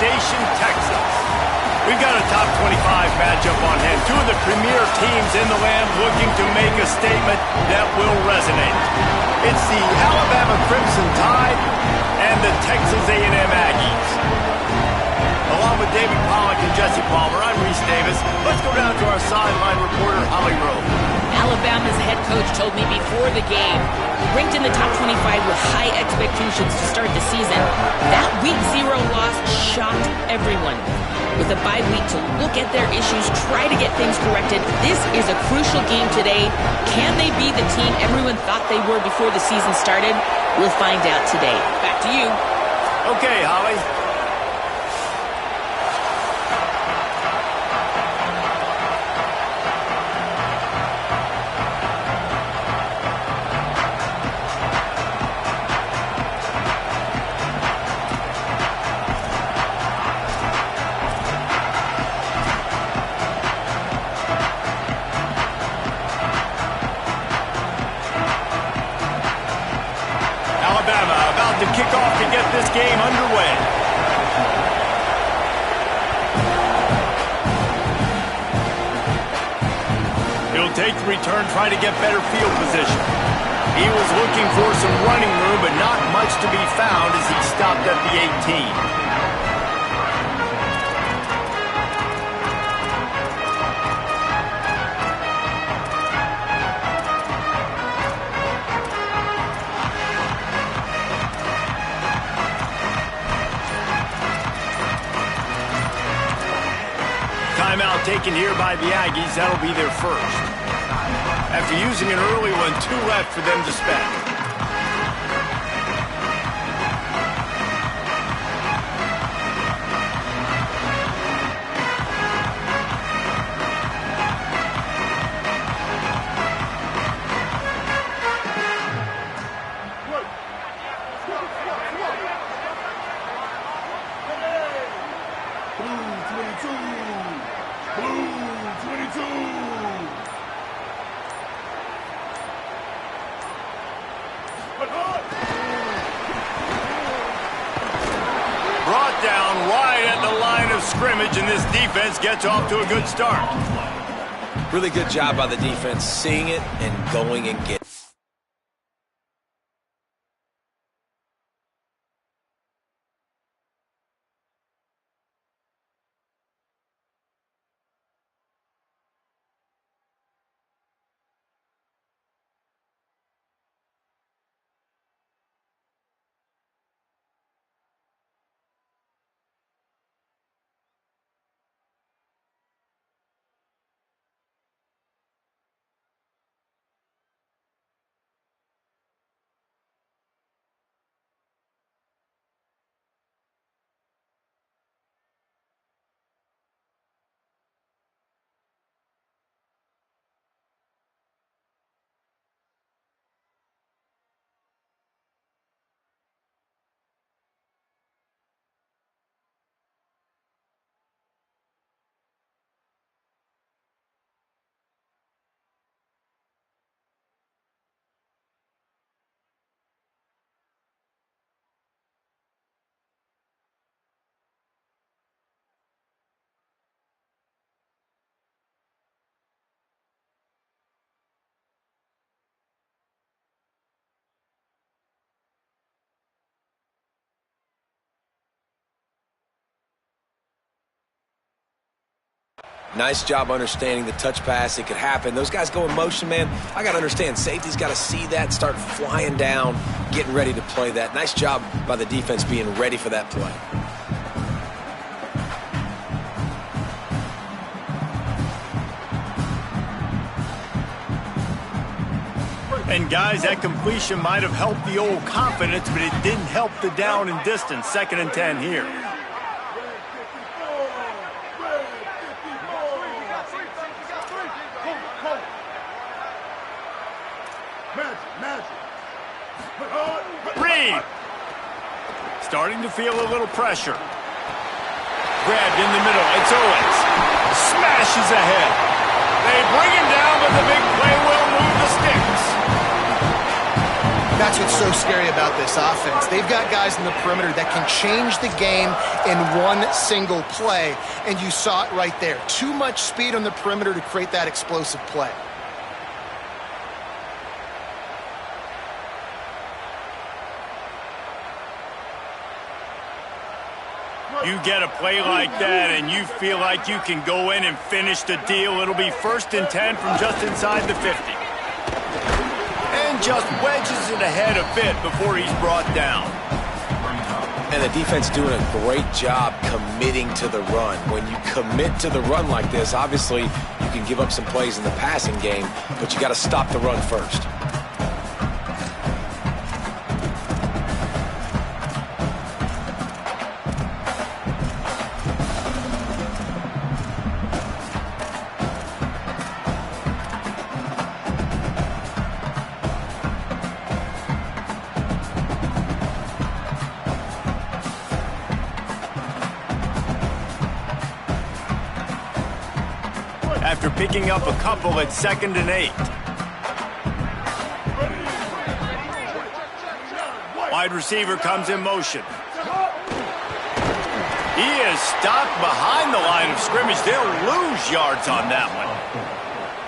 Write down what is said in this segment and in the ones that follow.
Station, Texas. We've got a top 25 matchup on hand. Two of the premier teams in the land looking to make a statement that will resonate. It's the Alabama Crimson Tide and the Texas A&M Aggies. Along with David Pollack and Jesse Palmer, I'm Reese Davis. Let's go down to our sideline reporter, Holly Rowe. Alabama's head coach told me before the game, ranked in the top 25 with high expectations to start the season, that Week 0 loss shocked everyone. With a bye week to look at their issues, try to get things corrected, this is a crucial game today. Can they be the team everyone thought they were before the season started? We'll find out today. Back to you. Okay, Holly. To kick off to get this game underway. He'll take the return, try to get better field position. He was looking for some running room, but not much to be found as he stopped at the 18. Timeout taken here by the Aggies. That'll be their first. After using an early one, 2 left for them to spend. Brought down right at the line of scrimmage, and this defense gets off to a good start. Really good job by the defense, seeing it and going and getting it. Nice job understanding the touch pass. It could happen. Those guys go in motion, man. I got to understand, safety's got to see that, start flying down, getting ready to play that. Nice job by the defense being ready for that play. And guys, that completion might have helped the old confidence, but it didn't help the down and distance. 2nd and 10 here. Reed starting to feel a little pressure. Grabbed in the middle. It's Owens. Smashes ahead. They bring him down, but the big play will move the sticks. That's that's what's so scary about this offense. They've got guys in the perimeter that can change the game in one single play, and you saw it right there. Too much speed on the perimeter to create that explosive play. You get a play like that and you feel like you can go in and finish the deal. It'll be 1st and 10 from just inside the 50. And just wedges it ahead a bit before he's brought down. And the defense doing a great job committing to the run. When you commit to the run like this, obviously you can give up some plays in the passing game, but you got to stop the run first. After picking up a couple at 2nd and 8. Wide receiver comes in motion. He is stopped behind the line of scrimmage. They'll lose yards on that one.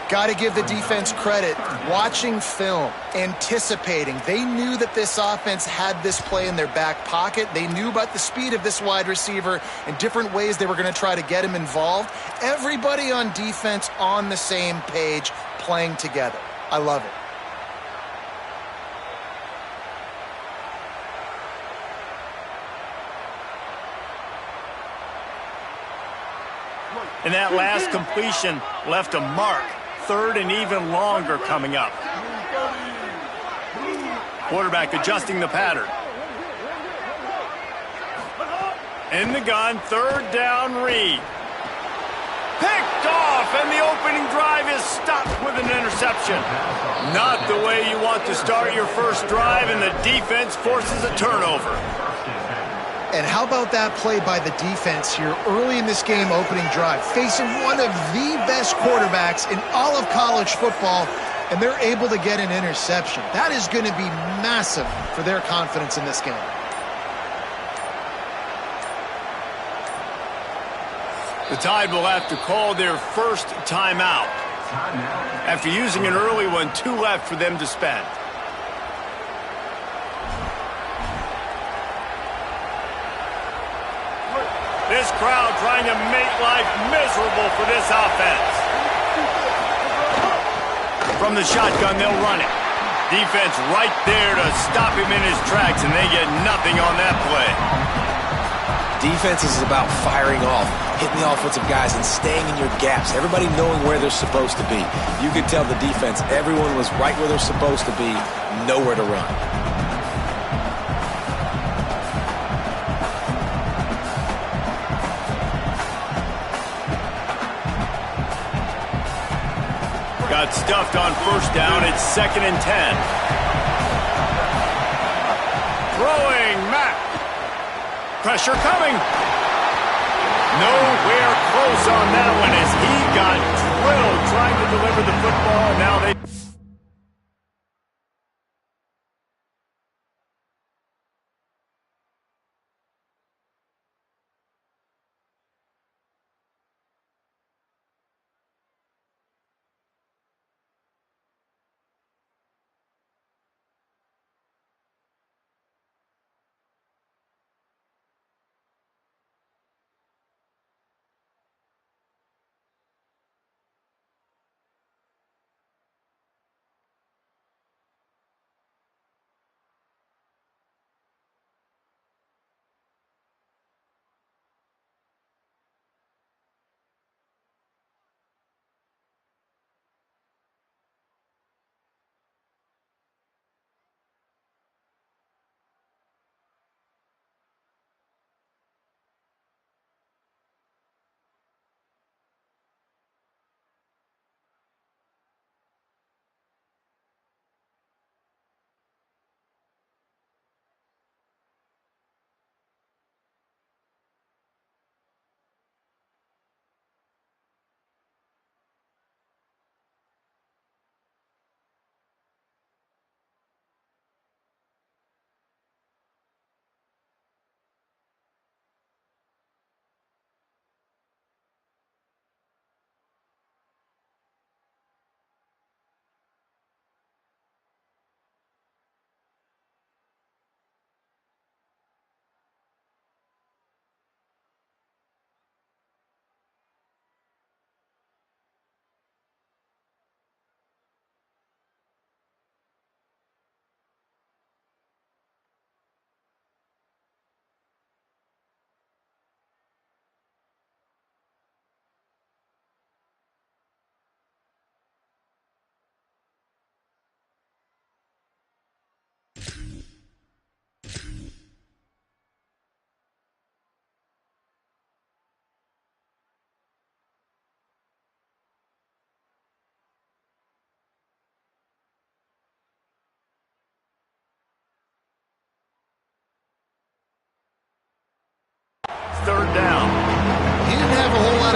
Got to give the defense credit. Watching film, anticipating. They knew that this offense had this play in their back pocket. They knew about the speed of this wide receiver and different ways they were going to try to get him involved. Everybody on defense on the same page, playing together. I love it. And that last completion left a mark. 3rd and even longer coming up. Quarterback adjusting the pattern. In the gun, 3rd down, Reed. Picked off, and the opening drive is stopped with an interception. Not the way you want to start your first drive, and the defense forces a turnover. And how about that play by the defense here early in this game, opening drive, facing one of the best quarterbacks in all of college football, and they're able to get an interception. That is going to be massive for their confidence in this game. The Tide will have to call their first timeout. After using an early one, 2 left for them to spend. This crowd trying to make life miserable for this offense. From the shotgun, they'll run it. Defense right there to stop him in his tracks, and they get nothing on that play. Defense is about firing off, hitting the offensive guys, and staying in your gaps. Everybody knowing where they're supposed to be. You could tell the defense, everyone was right where they're supposed to be, nowhere to run. Got stuffed on 1st down. It's 2nd and 10. Throwing Mack. Pressure coming. Nowhere close on that one as he got drilled trying to deliver the football. Now they...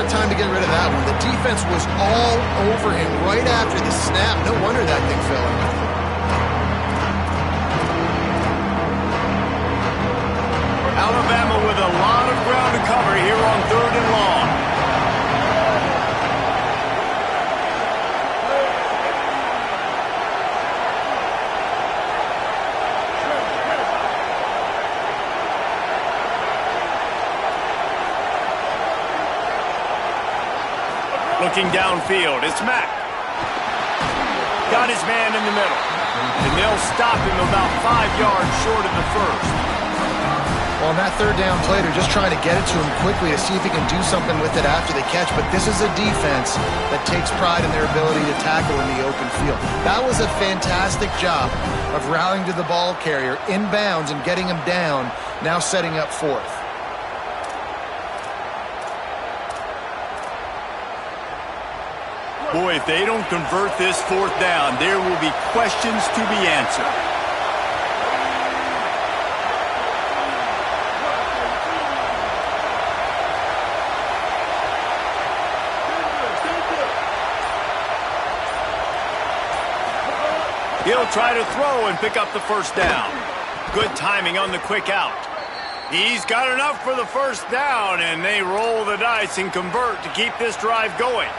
of time to get rid of that one. The defense was all over him right after the snap. No wonder that thing fell out. Alabama with a lot of ground to cover here on 3rd and long. Looking downfield, it's Mack. Got his man in the middle. And they'll stop him about 5 yards short of the first. Well, on that 3rd down play, they're just trying to get it to him quickly to see if he can do something with it after the catch. But this is a defense that takes pride in their ability to tackle in the open field. That was a fantastic job of rallying to the ball carrier in bounds and getting him down, now setting up 4th. Boy, if they don't convert this 4th down, there will be questions to be answered. He'll try to throw and pick up the 1st down. Good timing on the quick out. He's got enough for the 1st down, and they roll the dice and convert to keep this drive going.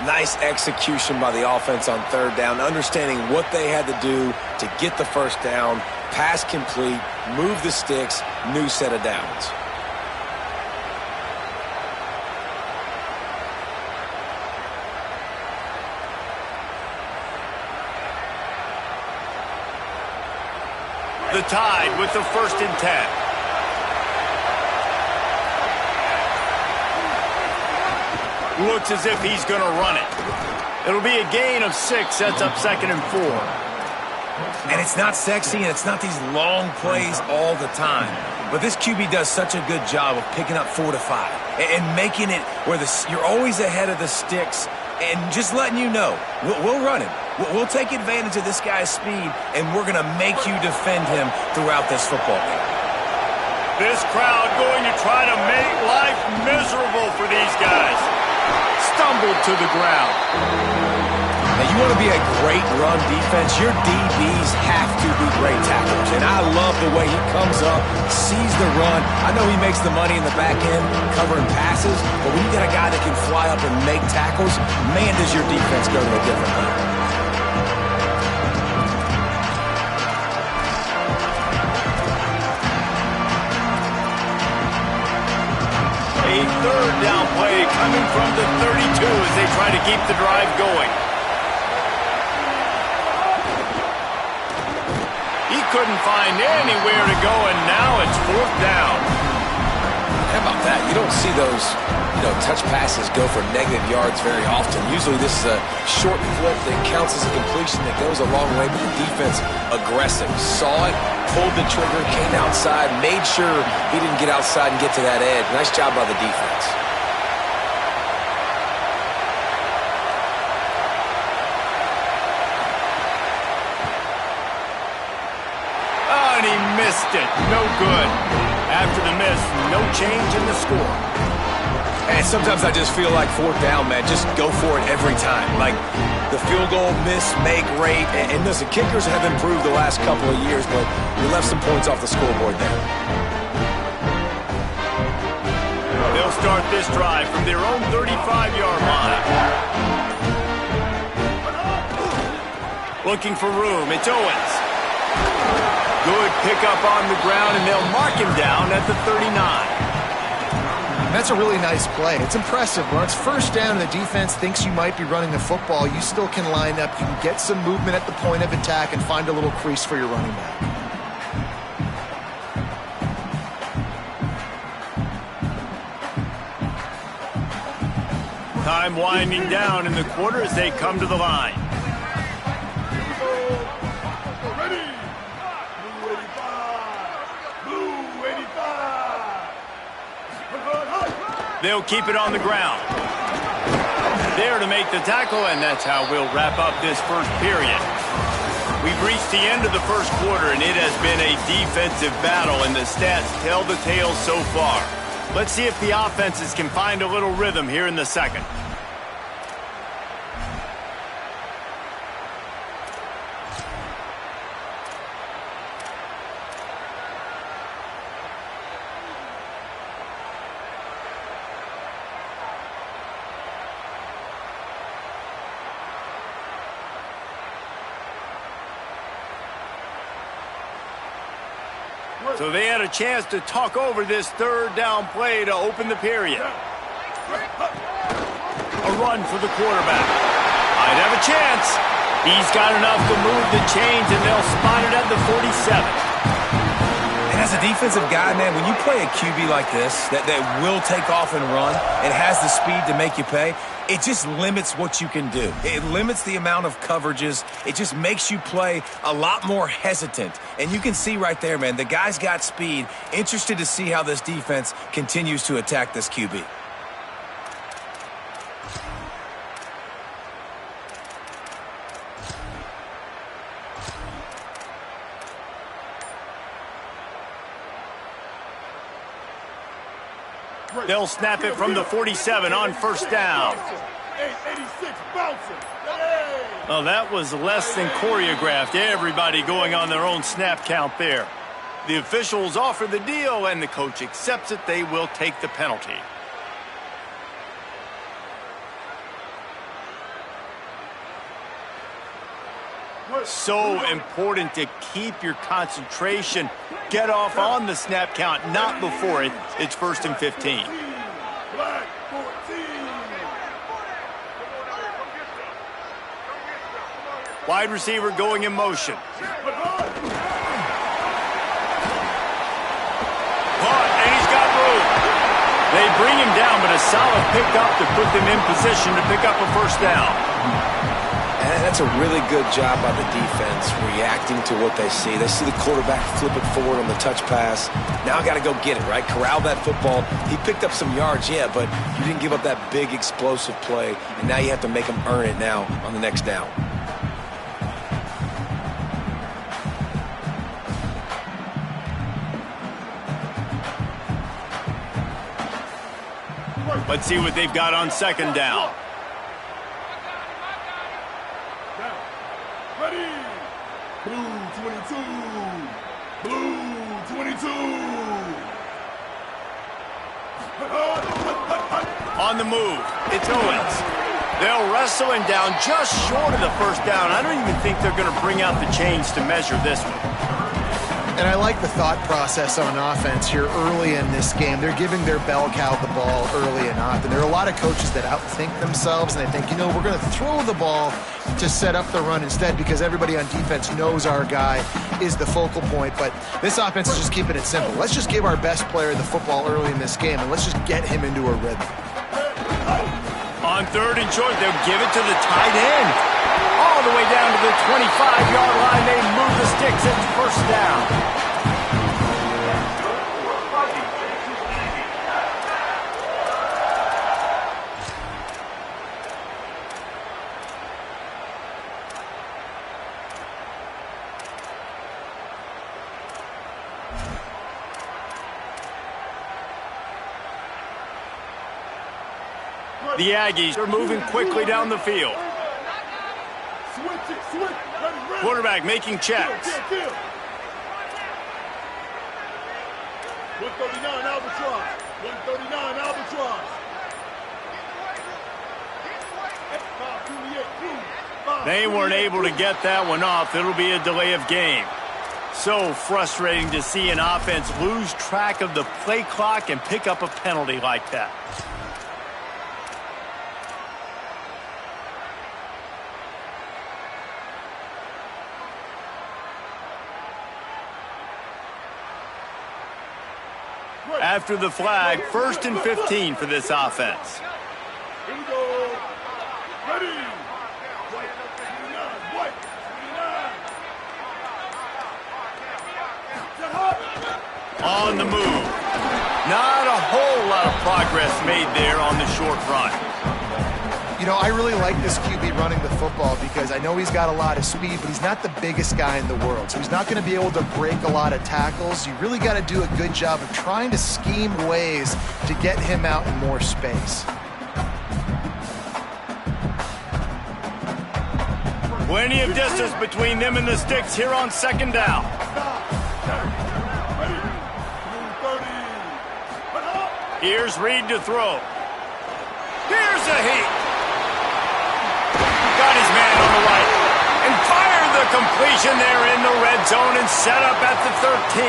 Nice execution by the offense on 3rd down, understanding what they had to do to get the 1st down, pass complete, move the sticks, new set of downs. The Tide with the 1st and 10. Looks as if he's going to run it. It'll be a gain of 6, sets up 2nd and 4. And it's not sexy, and it's not these long plays all the time. But this QB does such a good job of picking up 4 to 5 and making it where you're always ahead of the sticks and just letting you know, we'll run him. We'll take advantage of this guy's speed, and we're going to make you defend him throughout this football game. This crowd going to try to make life miserable for these guys. Stumbled to the ground. Now, you want to be a great run defense, your DBs have to be great tacklers. And I love the way he comes up, sees the run. I know he makes the money in the back end covering passes, but when you got a guy that can fly up and make tackles, man, does your defense go to a different level. A 3rd down play coming from the 32 as they try to keep the drive going. He couldn't find anywhere to go, and now it's 4th down. How about that? You don't see those, touch passes go for negative yards very often. Usually this is a short flip that counts as a completion that goes a long way, but the defense aggressive. Saw it, pulled the trigger, came outside, made sure he didn't get outside and get to that edge. Nice job by the defense. Oh, and he missed it. No good. After the miss, no change in the score. And sometimes I just feel like 4th down, man, just go for it every time. Like the field goal miss, make rate. And listen, kickers have improved the last couple of years, but you left some points off the scoreboard there. They'll start this drive from their own 35-yard line. Looking for room, it's Owens. Good pickup on the ground, and they'll mark him down at the 39. That's a really nice play. It's impressive. When it's 1st down and the defense thinks you might be running the football, you still can line up. You can get some movement at the point of attack and find a little crease for your running back. Time winding down in the quarter as they come to the line. They'll keep it on the ground. There to make the tackle, and that's how we'll wrap up this 1st period. We've reached the end of the 1st quarter, and it has been a defensive battle, and the stats tell the tale so far. Let's see if the offenses can find a little rhythm here in the second. So they had a chance to talk over this third down play to open the period. A run for the quarterback. Might have a chance. He's got enough to move the chains, and they'll spot it at the 47. And as a defensive guy, man, when you play a QB like this that will take off and run and has the speed to make you pay, it just limits what you can do. It limits the amount of coverages. It just makes you play a lot more hesitant. And you can see right there, man, the guy's got speed. Interested to see how this defense continues to attack this QB. They'll snap it from the 47 on first down. Oh, that was less than choreographed. Everybody going on their own snap count there. The officials offer the deal, and the coach accepts it. They will take the penalty. So important to keep your concentration. Get off on the snap count, not before it. It's 1st and 15. Wide receiver going in motion. Caught, and he's got room. They bring him down, but a solid pickup to put them in position to pick up a first down. And that's a really good job by the defense, reacting to what they see. They see the quarterback flip it forward on the touch pass. Now I got to go get it, right? Corral that football. He picked up some yards, yeah, but you didn't give up that big explosive play, and now you have to make him earn it now on the next down. Let's see what they've got on second down. Ready. Blue 22. Blue 22. On the move, it's Owens. They'll wrestle him down just short of the first down. I don't even think they're going to bring out the chains to measure this one. And I like the thought process on offense here early in this game. They're giving their bell cow the ball early and often. There are a lot of coaches that outthink themselves, and they think, you know, we're going to throw the ball to set up the run instead because everybody on defense knows our guy is the focal point. But this offense is just keeping it simple. Let's just give our best player the football early in this game, and let's just get him into a rhythm. On third and short, they'll give it to the tight end. All the way down to the 25-yard line. They move the sticks. It's first down. The Aggies are moving quickly down the field. Quarterback making checks. 139 Albatross. 139 Albatross. They weren't able to get that one off. It'll be a delay of game. So frustrating to see an offense lose track of the play clock and pick up a penalty like that. After the flag, 1st and 15 for this offense. Here we go. Ready. White. On the move. Not a whole lot of progress made there on the short run. You know, I really like this QB running the football because I know he's got a lot of speed, but he's not the biggest guy in the world. So he's not going to be able to break a lot of tackles. You really got to do a good job of trying to scheme ways to get him out in more space. Plenty of distance between them and the sticks here on second down. Here's Reed to throw. Here's a heat. Got his man on the right. And fired the completion there in the red zone and set up at the 13.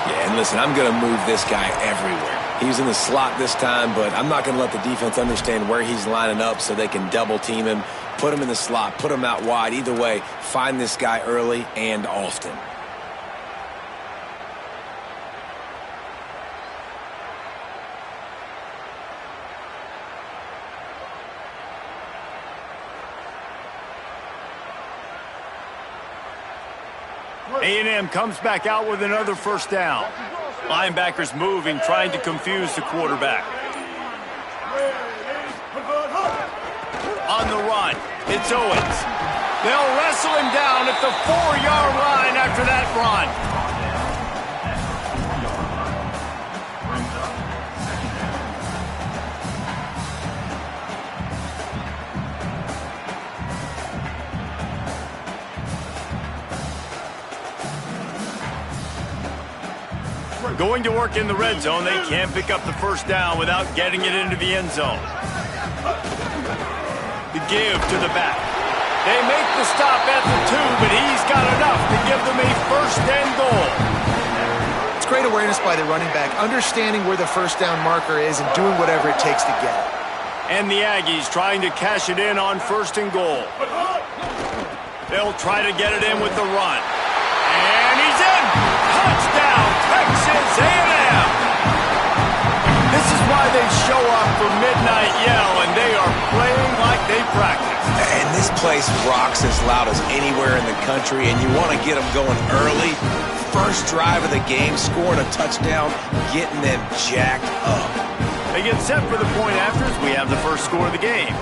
Yeah, and listen, I'm going to move this guy everywhere. He's in the slot this time, but I'm not going to let the defense understand where he's lining up so they can double team him, put him in the slot, put him out wide. Either way, find this guy early and often. A&M comes back out with another first down. Linebackers moving, trying to confuse the quarterback. On the run, it's Owens. They'll wrestle him down at the 4-yard line after that run. Going to work in the red zone, they can't pick up the first down without getting it into the end zone. The give to the back. They make the stop at the 2, but he's got enough to give them a first and goal. It's great awareness by the running back, understanding where the first down marker is and doing whatever it takes to get it. And the Aggies trying to cash it in on first and goal. They'll try to get it in with the run. And he's in! Touchdown, Texas A&M! This is why they show up for Midnight Yell, and they are playing like they practice. And this place rocks as loud as anywhere in the country, and you want to get them going early. First drive of the game, scoring a touchdown, getting them jacked up. They get set for the point afters. We have the first score of the game.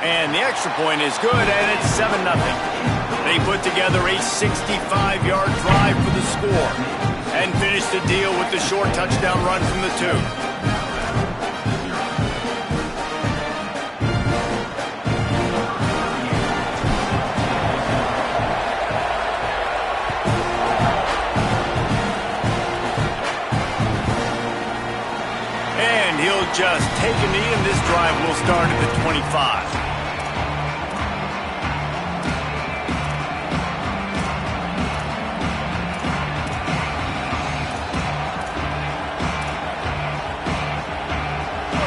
And the extra point is good, and it's 7-0. They put together a 65-yard drive for the score and finish the deal with the short touchdown run from the 2. And he'll just take a knee, and this drive will start at the 25.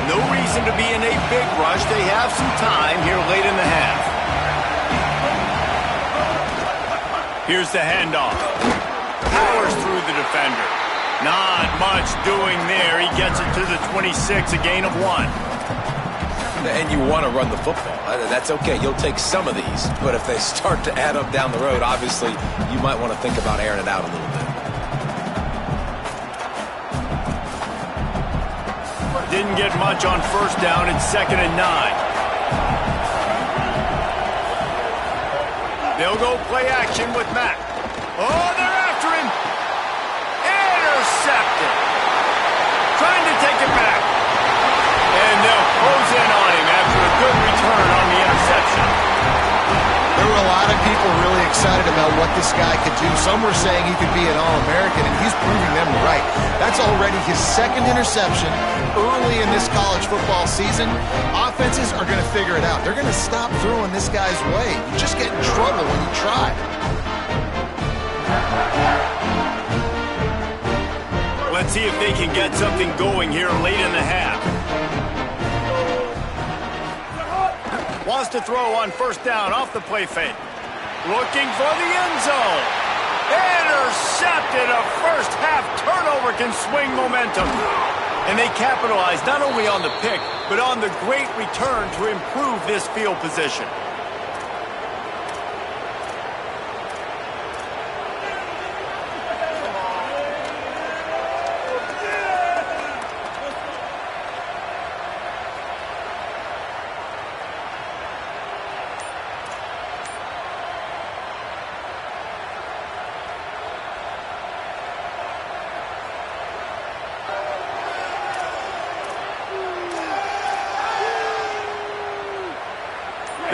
No reason to be in a big rush. They have some time here late in the half. Here's the handoff. Powers through the defender. Not much doing there. He gets it to the 26, a gain of 1. And you want to run the football. That's okay. You'll take some of these. But if they start to add up down the road, obviously you might want to think about airing it out a little bit. Didn't get much on first down. It's 2nd and 9. They'll go play action with Matt. Oh, they're after him. Intercepted. Trying to take it back. And they'll close in on him after a good return on the interception. There were a lot of people really excited about what this guy could do. Some were saying he could be an All-American, and he's proving them right. That's already his 2nd interception early in this college football season. Offenses are going to figure it out. They're going to stop throwing this guy's way. You just get in trouble when you try. Let's see if they can get something going here late in the half. Wants to throw on first down off the play fake. Looking for the end zone. Intercepted. A first half turnover can swing momentum. And they capitalize not only on the pick, but on the great return to improve this field position.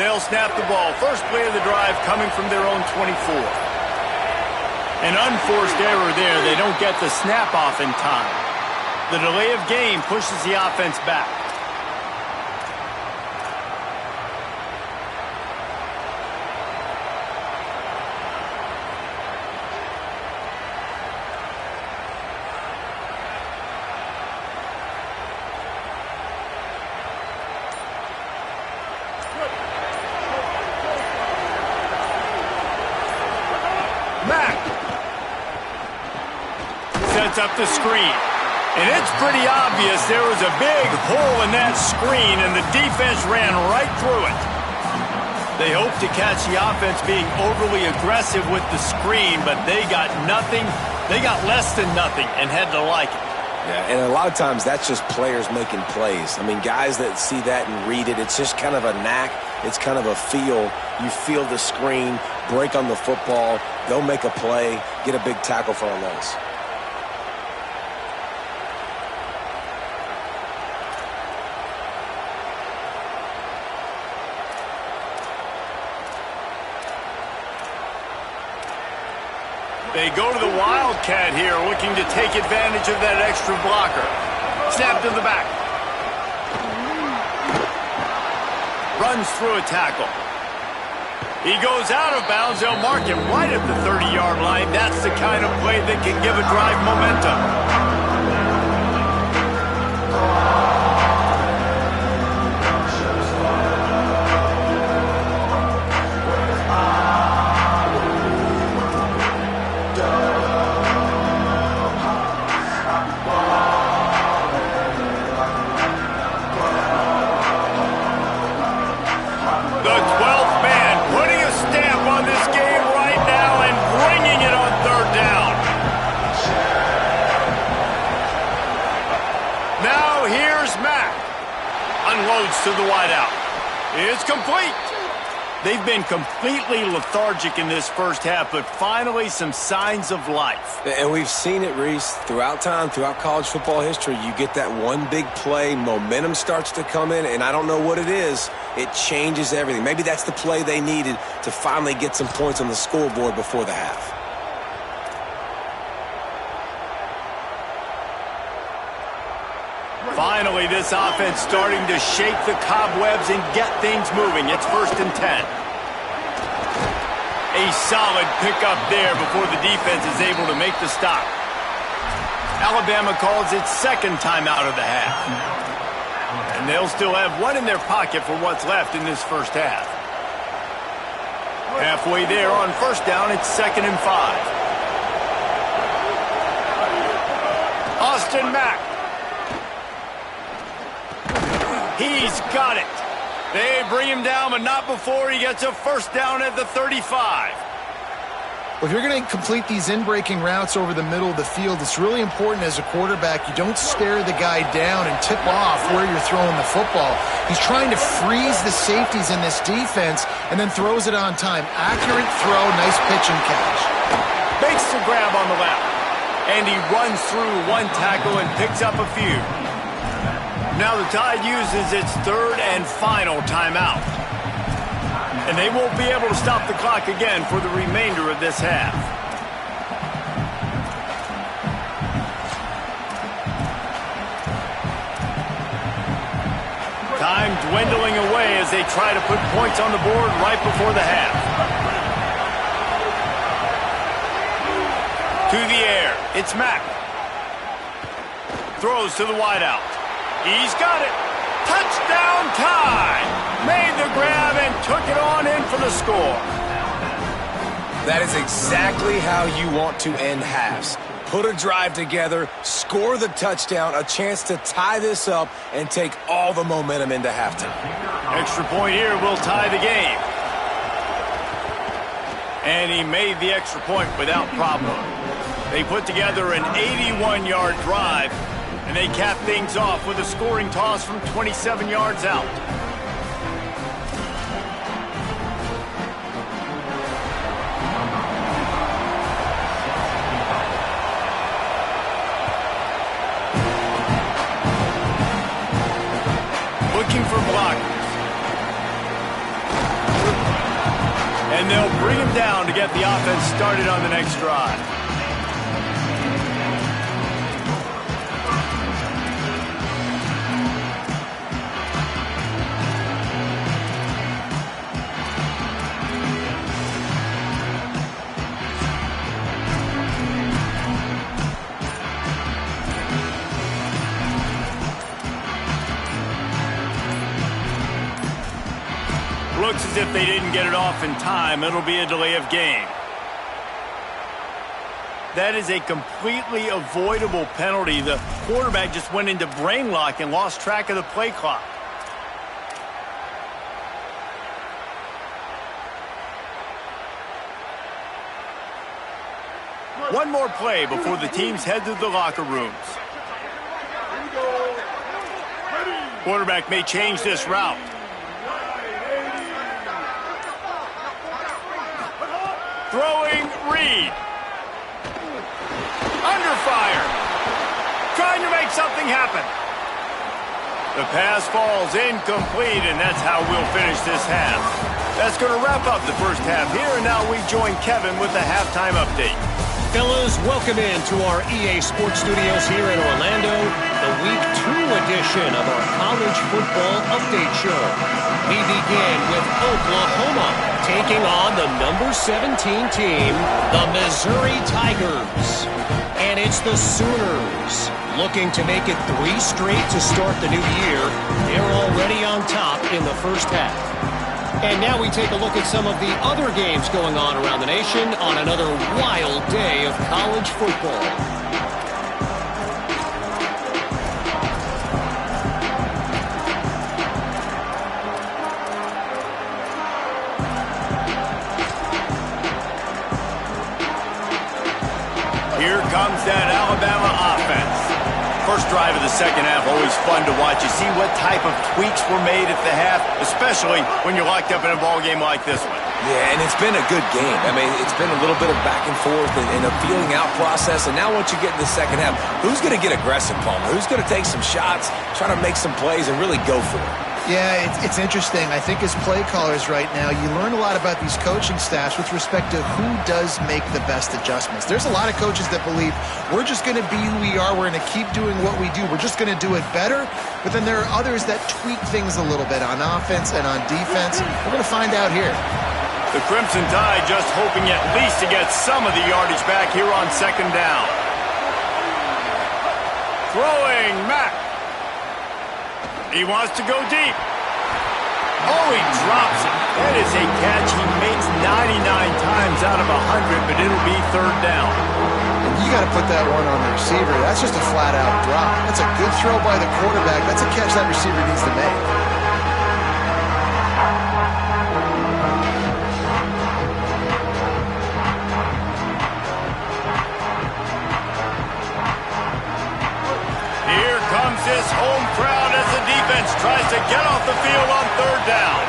They'll snap the ball. First play of the drive coming from their own 24. An unforced error there. They don't get the snap off in time. The delay of game pushes the offense back. Sets up the screen. And it's pretty obvious there was a big hole in that screen, and the defense ran right through it. They hoped to catch the offense being overly aggressive with the screen, but they got nothing. They got less than nothing and had to like it. Yeah, and a lot of times that's just players making plays. I mean, guys that see that and read it, it's just kind of a knack. It's kind of a feel. You feel the screen, break on the football, go make a play, get a big tackle for a loss. They go to the Wildcat here, looking to take advantage of that extra blocker. Snap to the back. Runs through a tackle. He goes out of bounds. They'll mark him right at the 30-yard line. That's the kind of play that can give a drive momentum. To the wideout. It's complete. They've been completely lethargic in this first half, but finally some signs of life. And we've seen it, Reese, throughout time, throughout college football history. You get that one big play, momentum starts to come in, and I don't know what it is. It changes everything. Maybe that's the play they needed to finally get some points on the scoreboard before the half. Finally, this offense starting to shake the cobwebs and get things moving. It's 1st and 10. A solid pickup there before the defense is able to make the stop. Alabama calls its second timeout of the half. And they'll still have one in their pocket for what's left in this first half. Halfway there on first down, it's 2nd and 5. Austin Mack. He's got it. They bring him down, but not before he gets a first down at the 35. Well, if you're going to complete these in-breaking routes over the middle of the field, it's really important as a quarterback you don't stare the guy down and tip off where you're throwing the football. He's trying to freeze the safeties in this defense and then throws it on time. Accurate throw, nice pitch and catch. Makes the grab on the left. And he runs through one tackle and picks up a few. Now the Tide uses its third and final timeout. And they won't be able to stop the clock again for the remainder of this half. Time dwindling away as they try to put points on the board right before the half. To the air, it's Mack. Throws to the wideout. He's got it. Touchdown Tide. Made the grab and took it on in for the score. That is exactly how you want to end halves. Put a drive together, score the touchdown, a chance to tie this up, and take all the momentum into halftime. Extra point here will tie the game. And he made the extra point without problem. They put together an 81-yard drive, and they cap things off with a scoring toss from 27 yards out. Looking for blockers. And they'll bring him down to get the offense started on the next drive. Looks as if they didn't get it off in time. It'll be a delay of game. That is a completely avoidable penalty. The quarterback just went into brain lock and lost track of the play clock. One more play before the teams head to the locker rooms. Quarterback may change this route. Throwing Reed. Under fire. Trying to make something happen. The pass falls incomplete, and that's how we'll finish this half. That's going to wrap up the first half here, and now we join Kevin with the halftime update. Fellas, welcome into our EA Sports Studios here in Orlando, the Week 2 edition of our College Football Update Show. We begin with Oklahoma taking on the number 17 team, the Missouri Tigers. And it's the Sooners looking to make it 3 straight to start the new year. They're already on top in the first half. And now we take a look at some of the other games going on around the nation on another wild day of college football. Here comes that Alabama offense. First drive of the second half, always fun to watch. You see what type of tweaks were made at the half, especially when you're locked up in a ball game like this one. Yeah, and it's been a good game. I mean, it's been a little bit of back and forth and a feeling out process. And now once you get in the second half, who's going to get aggressive, Palmer? Who's going to take some shots, try to make some plays, and really go for it? Yeah, it's interesting. I think as play callers right now, you learn a lot about these coaching staffs with respect to who does make the best adjustments. There's a lot of coaches that believe we're just going to be who we are. We're going to keep doing what we do. We're just going to do it better. But then there are others that tweak things a little bit on offense and on defense. We're going to find out here. The Crimson Tide just hoping at least to get some of the yardage back here on second down. Throwing Mack. He wants to go deep. Oh, he drops it. That is a catch he makes 99 times out of 100, but it'll be third down. And you got to put that one on the receiver. That's just a flat-out drop. That's a good throw by the quarterback. That's a catch that receiver needs to make. Here comes this home crowd as the defense tries to get off the field on third down.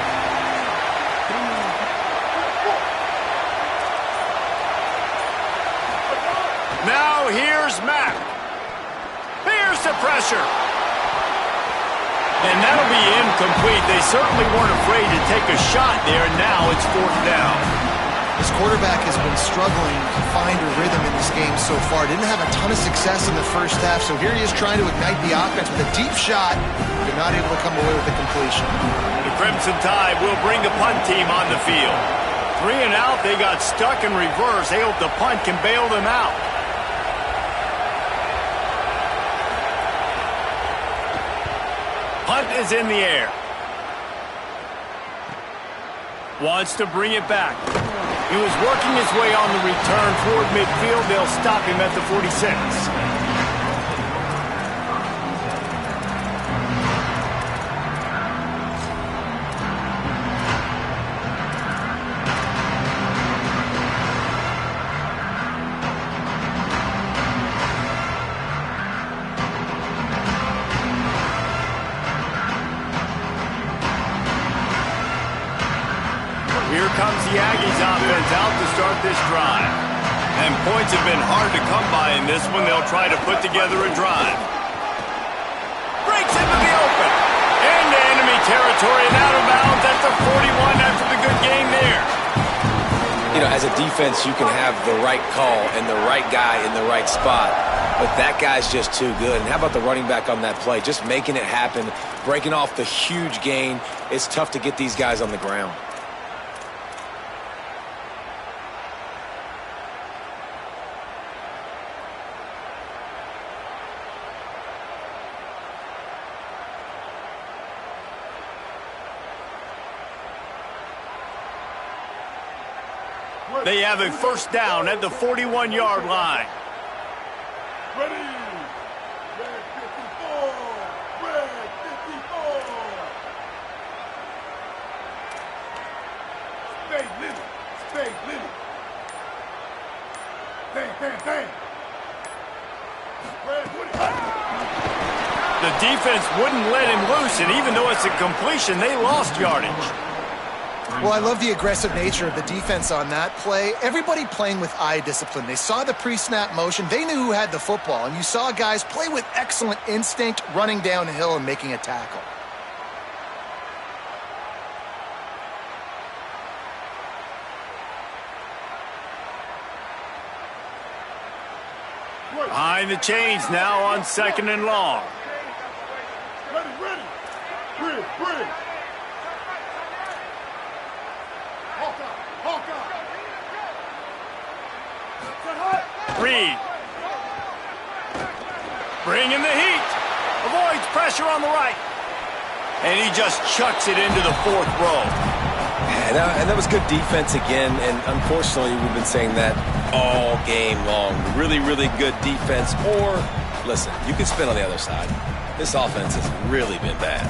Now here's Mack. Here's the pressure. And that'll be incomplete. They certainly weren't afraid to take a shot there, and now it's fourth down. This quarterback has been struggling to find a rhythm in this game so far. Didn't have a ton of success in the first half, so here he is trying to ignite the offense with a deep shot, but not able to come away with the completion. The Crimson Tide will bring the punt team on the field. 3 and out, they got stuck in reverse. They hope the punt can bail them out. Punt is in the air. Wants to bring it back. He was working his way on the return toward midfield. They'll stop him at the 46. Here comes the Aggies offense out to start this drive. And points have been hard to come by in this one. They'll try to put together a drive. Breaks into the open. Into enemy territory and out of bounds at the 41 after the good game there. You know, as a defense, you can have the right call and the right guy in the right spot, but that guy's just too good. And how about the running back on that play? Just making it happen, breaking off the huge gain. It's tough to get these guys on the ground. They have a first down at the 41-yard line. Ready. Red 54. Red 54. Stay little. Stay little. Bang, bang, bang. Red 20. The defense wouldn't let him loose, and even though it's a completion, they lost yardage. Well, I love the aggressive nature of the defense on that play. Everybody playing with eye discipline. They saw the pre-snap motion. They knew who had the football. And you saw guys play with excellent instinct, running downhill and making a tackle. Behind the chains now on 2nd and long. Ready, ready. Bridge, bridge. Reed. Bringing the heat. Avoids pressure on the right. And he just chucks it into the 4th row. And that was good defense again. And unfortunately, we've been saying that all game long. Really, really good defense. Or, listen, you can spin on the other side. This offense has really been bad.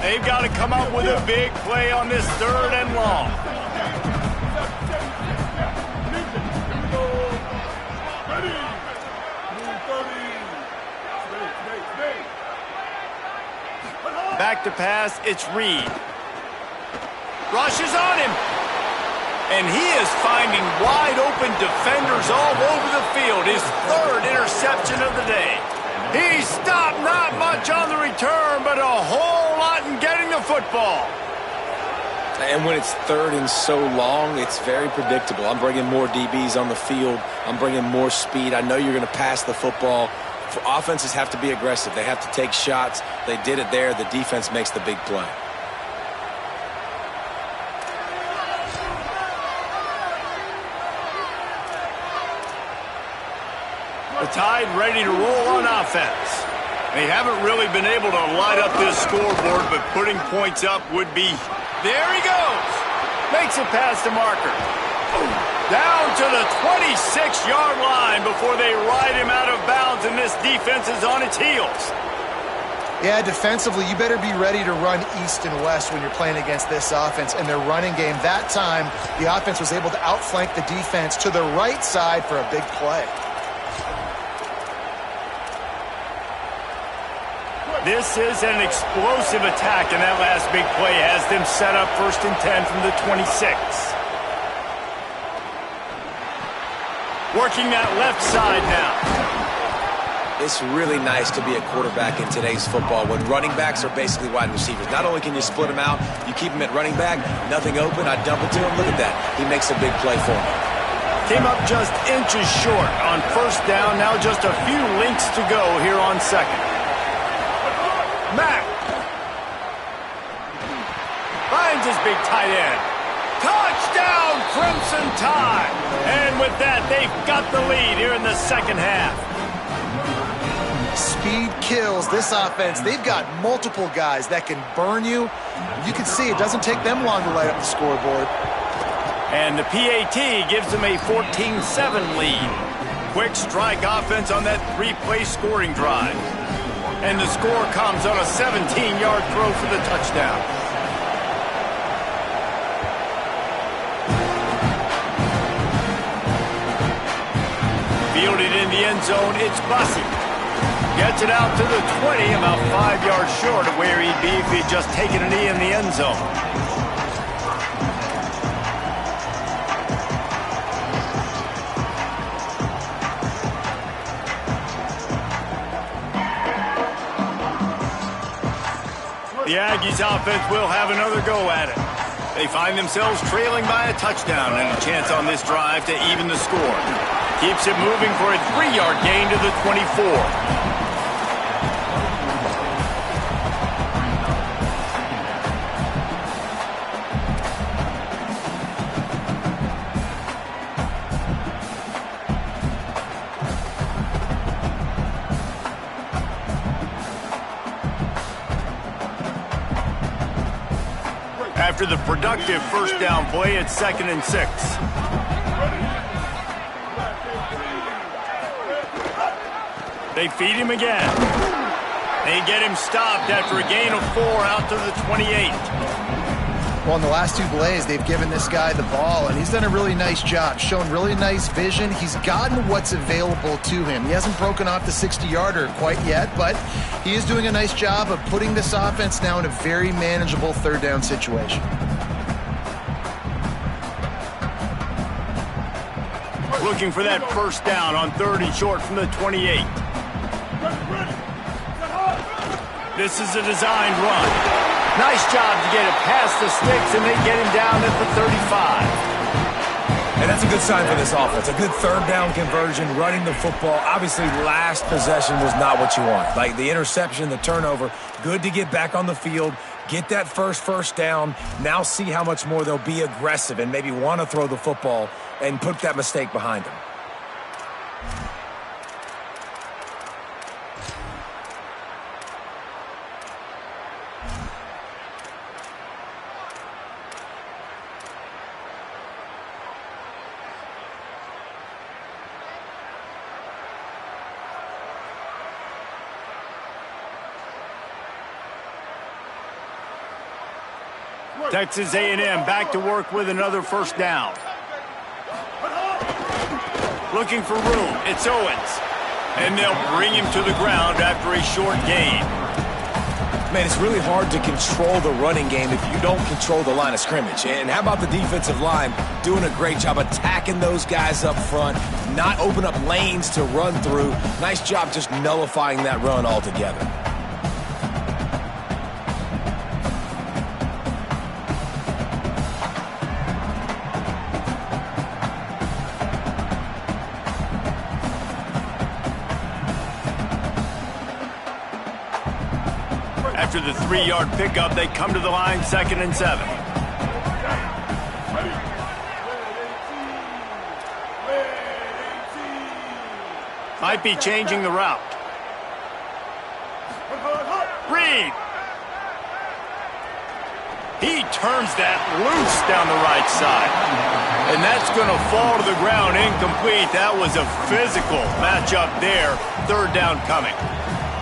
They've got to come up with a big play on this 3rd and long. Back to pass, it's Reed. Rushes on him. And he is finding wide open defenders all over the field. His 3rd interception of the day. He stopped not much on the return, but a whole lot in getting the football. And when it's 3rd and so long, it's very predictable. I'm bringing more DBs on the field. I'm bringing more speed. I know you're going to pass the football. Offenses have to be aggressive. They have to take shots. They did it there. The defense makes the big play. The Tide ready to roll on offense. They haven't really been able to light up this scoreboard, but putting points up would be... There he goes! Makes it past the marker. Down to the 26-yard line before they ride him out of bounds, and this defense is on its heels. Yeah, defensively, you better be ready to run east and west when you're playing against this offense and their running game. That time, the offense was able to outflank the defense to the right side for a big play. This is an explosive attack, and that last big play has them set up 1st and 10 from the 26. Working that left side now. It's really nice to be a quarterback in today's football when running backs are basically wide receivers. Not only can you split them out, you keep them at running back, nothing open, I dump it to him. Look at that. He makes a big play for me. Came up just inches short on 1st down. Now just a few links to go here on 2nd. Mack finds his big tight end. Touchdown, Crimson Tide. And with that, they've got the lead here in the 2nd half. Speed kills this offense. They've got multiple guys that can burn you. You can see it doesn't take them long to light up the scoreboard. And the PAT gives them a 14-7 lead. Quick strike offense on that 3-play scoring drive. And the score comes on a 17-yard throw for the touchdown. Fielded in the end zone, it's Bussey. Gets it out to the 20, about 5 yards short of where he'd be if he'd just taken a knee in the end zone. Aggies offense will have another go at it. They find themselves trailing by a touchdown and a chance on this drive to even the score. Keeps it moving for a 3-yard gain to the 24. After the productive first down play, it's 2nd and 6. They feed him again. They get him stopped after a gain of 4 out to the 28. Well, in the last 2 plays, they've given this guy the ball, and he's done a really nice job, shown really nice vision. He's gotten what's available to him. He hasn't broken off the 60-yarder quite yet, but he is doing a nice job of putting this offense now in a very manageable 3rd down situation. Looking for that first down on 3rd and short from the 28. This is a designed run. Nice job to get it past the sticks, and they get him down at the 35. And that's a good sign for this offense. A good 3rd down conversion, running the football. Obviously, last possession was not what you want. Like the interception, the turnover, good to get back on the field, get that first down. Now see how much more they'll be aggressive and maybe want to throw the football and put that mistake behind them. Texas A&M back to work with another first down. Looking for room. It's Owens. And they'll bring him to the ground after a short gain. Man, it's really hard to control the running game if you don't control the line of scrimmage. And how about the defensive line doing a great job attacking those guys up front, not open up lanes to run through. Nice job just nullifying that run altogether. After the 3-yard pickup, they come to the line 2nd and 7. Might be changing the route. Reed. He turns that loose down the right side. And that's going to fall to the ground incomplete. That was a physical matchup there. 3rd down coming.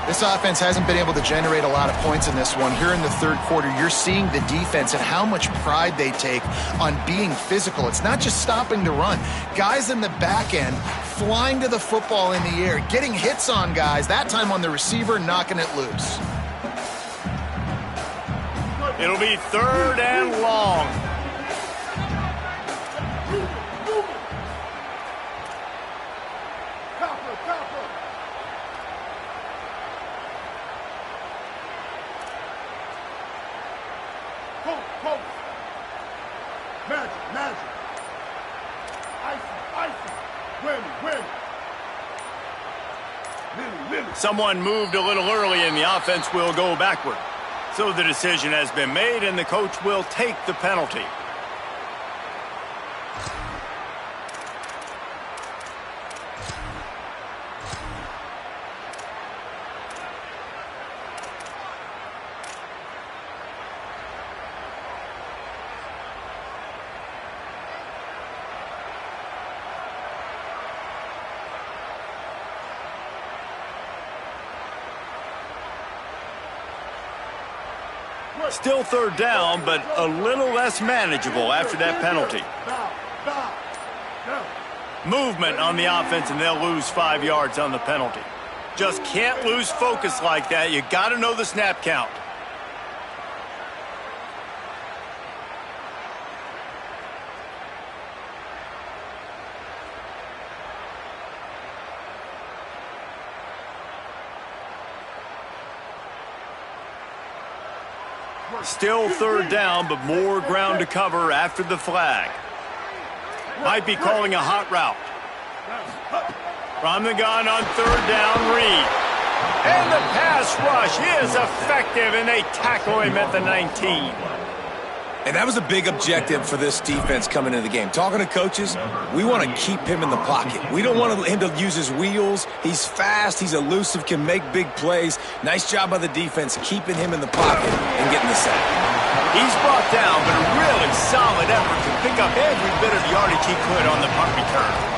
This offense hasn't been able to generate a lot of points in this one. Here in the 3rd quarter, you're seeing the defense and how much pride they take on being physical. It's not just stopping to run. Guys in the back end flying to the football in the air, getting hits on guys, that time on the receiver, knocking it loose. It'll be 3rd and long. Someone moved a little early and the offense will go backward. So the decision has been made and the coach will take the penalty. Still 3rd down, but a little less manageable after that penalty. Movement on the offense, and they'll lose 5 yards on the penalty. Just can't lose focus like that. You got to know the snap count. Still third down, but more ground to cover after the flag. Might be calling a hot route. From the gun on third down, Reed. And the pass rush is effective, and they tackle him at the 19. And that was a big objective for this defense coming into the game. Talking to coaches, we want to keep him in the pocket. We don't want him to use his wheels. He's fast, he's elusive, can make big plays. Nice job by the defense keeping him in the pocket and getting the sack. He's brought down, but a really solid effort to pick up every bit of yardage he could on the punt return.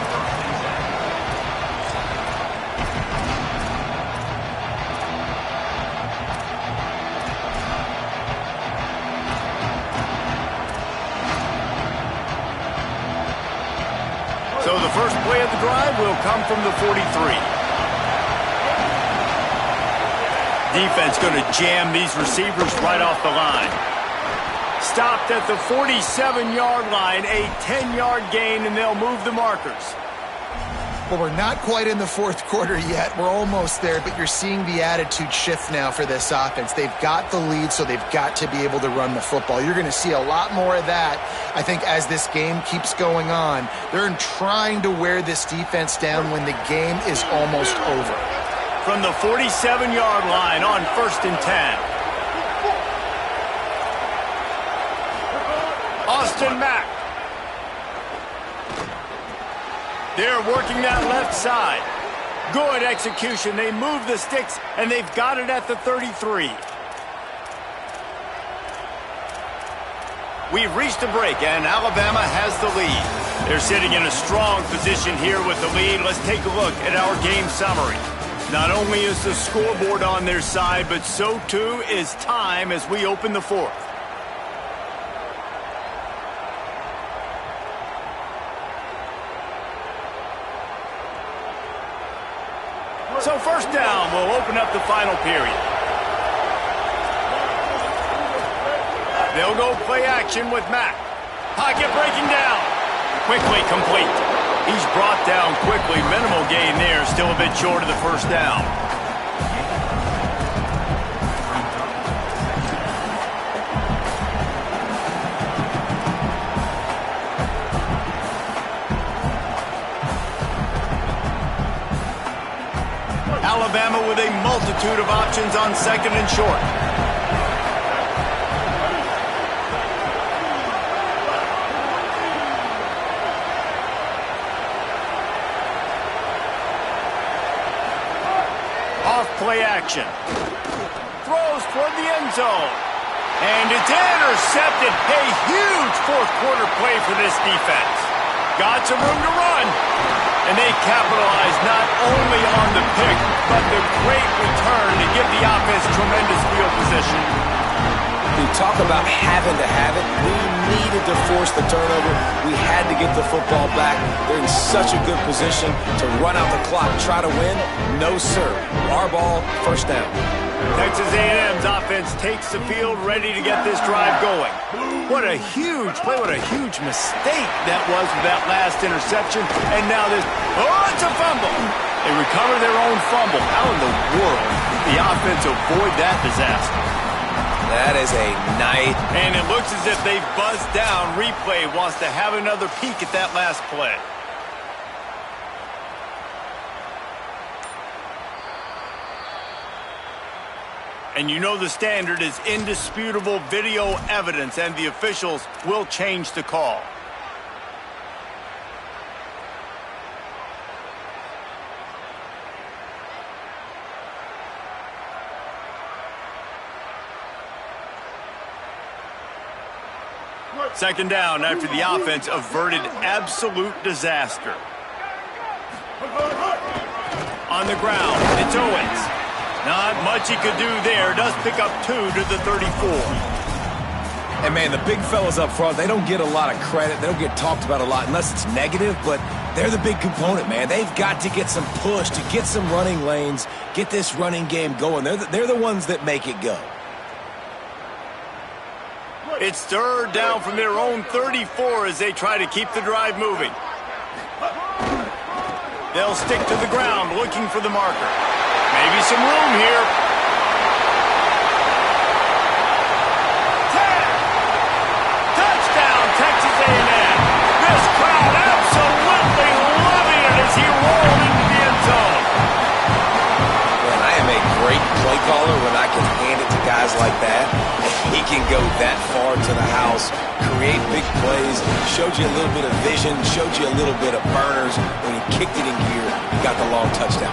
So the first play of the drive will come from the 43. Defense going to jam these receivers right off the line. Stopped at the 47-yard line, a 10-yard gain, and they'll move the markers. Well, we're not quite in the fourth quarter yet. We're almost there, but you're seeing the attitude shift now for this offense. They've got the lead, so they've got to be able to run the football. You're going to see a lot more of that, I think, as this game keeps going on. They're trying to wear this defense down when the game is almost over. From the 47-yard line on 1st and 10. Austin Mack. They're working that left side. Good execution. They move the sticks, and they've got it at the 33. We've reached a break, and Alabama has the lead. They're sitting in a strong position here with the lead. Let's take a look at our game summary. Not only is the scoreboard on their side, but so too is time as we open the fourth. So first down will open up the final period. They'll go play action with Mack. Pocket breaking down. Quickly complete. He's brought down quickly. Minimal gain there. Still a bit short of the first down. Alabama with a multitude of options on second and short. Off play action. Throws toward the end zone. And it's intercepted. A huge fourth quarter play for this defense. Got some room to run. And they capitalize not only on the pick, but the great return to give the offense tremendous field position. We talk about having to have it. We needed to force the turnover. We had to get the football back. They're in such a good position to run out the clock, try to win. No, sir. Our ball, first down. Texas A&M's offense takes the field, ready to get this drive going. What a huge play, what a huge mistake that was with that last interception. And now this, it's a fumble. They recover their own fumble. How in the world did the offense avoid that disaster? That is a night. And it looks as if they've buzzed down. Replay wants to have another peek at that last play. And you know the standard is indisputable video evidence, and the officials will change the call. Second down after the offense averted absolute disaster. On the ground, it's Owens. Not much he could do there. Does pick up 2 to the 34. And, man, the big fellas up front, they don't get a lot of credit. They don't get talked about a lot unless it's negative, but they're the big component, man. They've got to get some push, to get some running lanes, get this running game going. They're the ones that make it go. It's third down from their own 34 as they try to keep the drive moving. They'll stick to the ground looking for the marker. Maybe some room here. showed you a little bit of vision, showed you a little bit of burners. When he kicked it in gear, he got the long touchdown.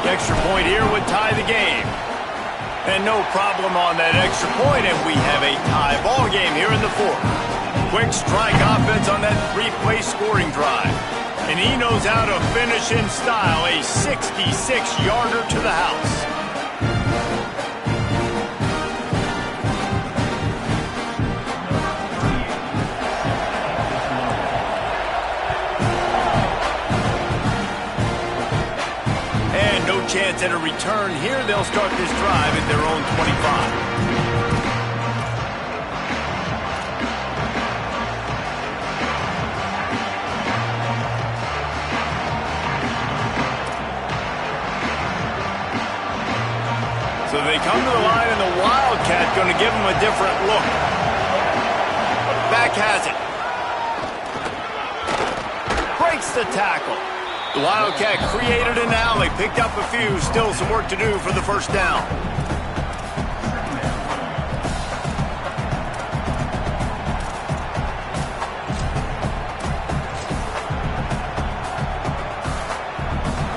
The extra point here would tie the game. And no problem on that extra point, and we have a tie ball game here in the fourth. Quick strike offense on that three-play scoring drive. And he knows how to finish in style, a 66-yarder to the house. And no chance at a return here. They'll start this drive at their own 25. So they come to the line, and the Wildcat going to give them a different look. Back has it. Breaks the tackle. The Wildcat created an alley, picked up a few, still some work to do for the first down.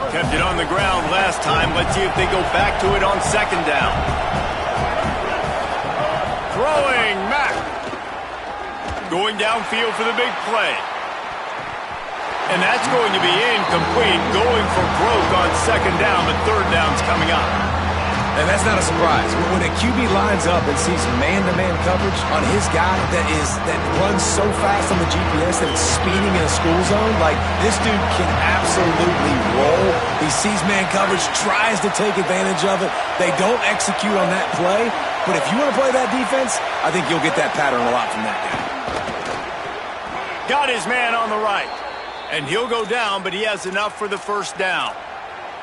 Kept it on the ground last time. Let's see if they go back to it on second down. Throwing, Mack. Going downfield for the big play. And that's going to be incomplete. Going for broke on second down, but third down's coming up. And that's not a surprise. When a QB lines up and sees man-to-man coverage on his guy that runs so fast on the GPS that it's speeding in a school zone, like, this dude can absolutely roll. He sees man coverage, tries to take advantage of it. They don't execute on that play. But if you want to play that defense, I think you'll get that pattern a lot from that guy. Got his man on the right. And he'll go down, but he has enough for the first down.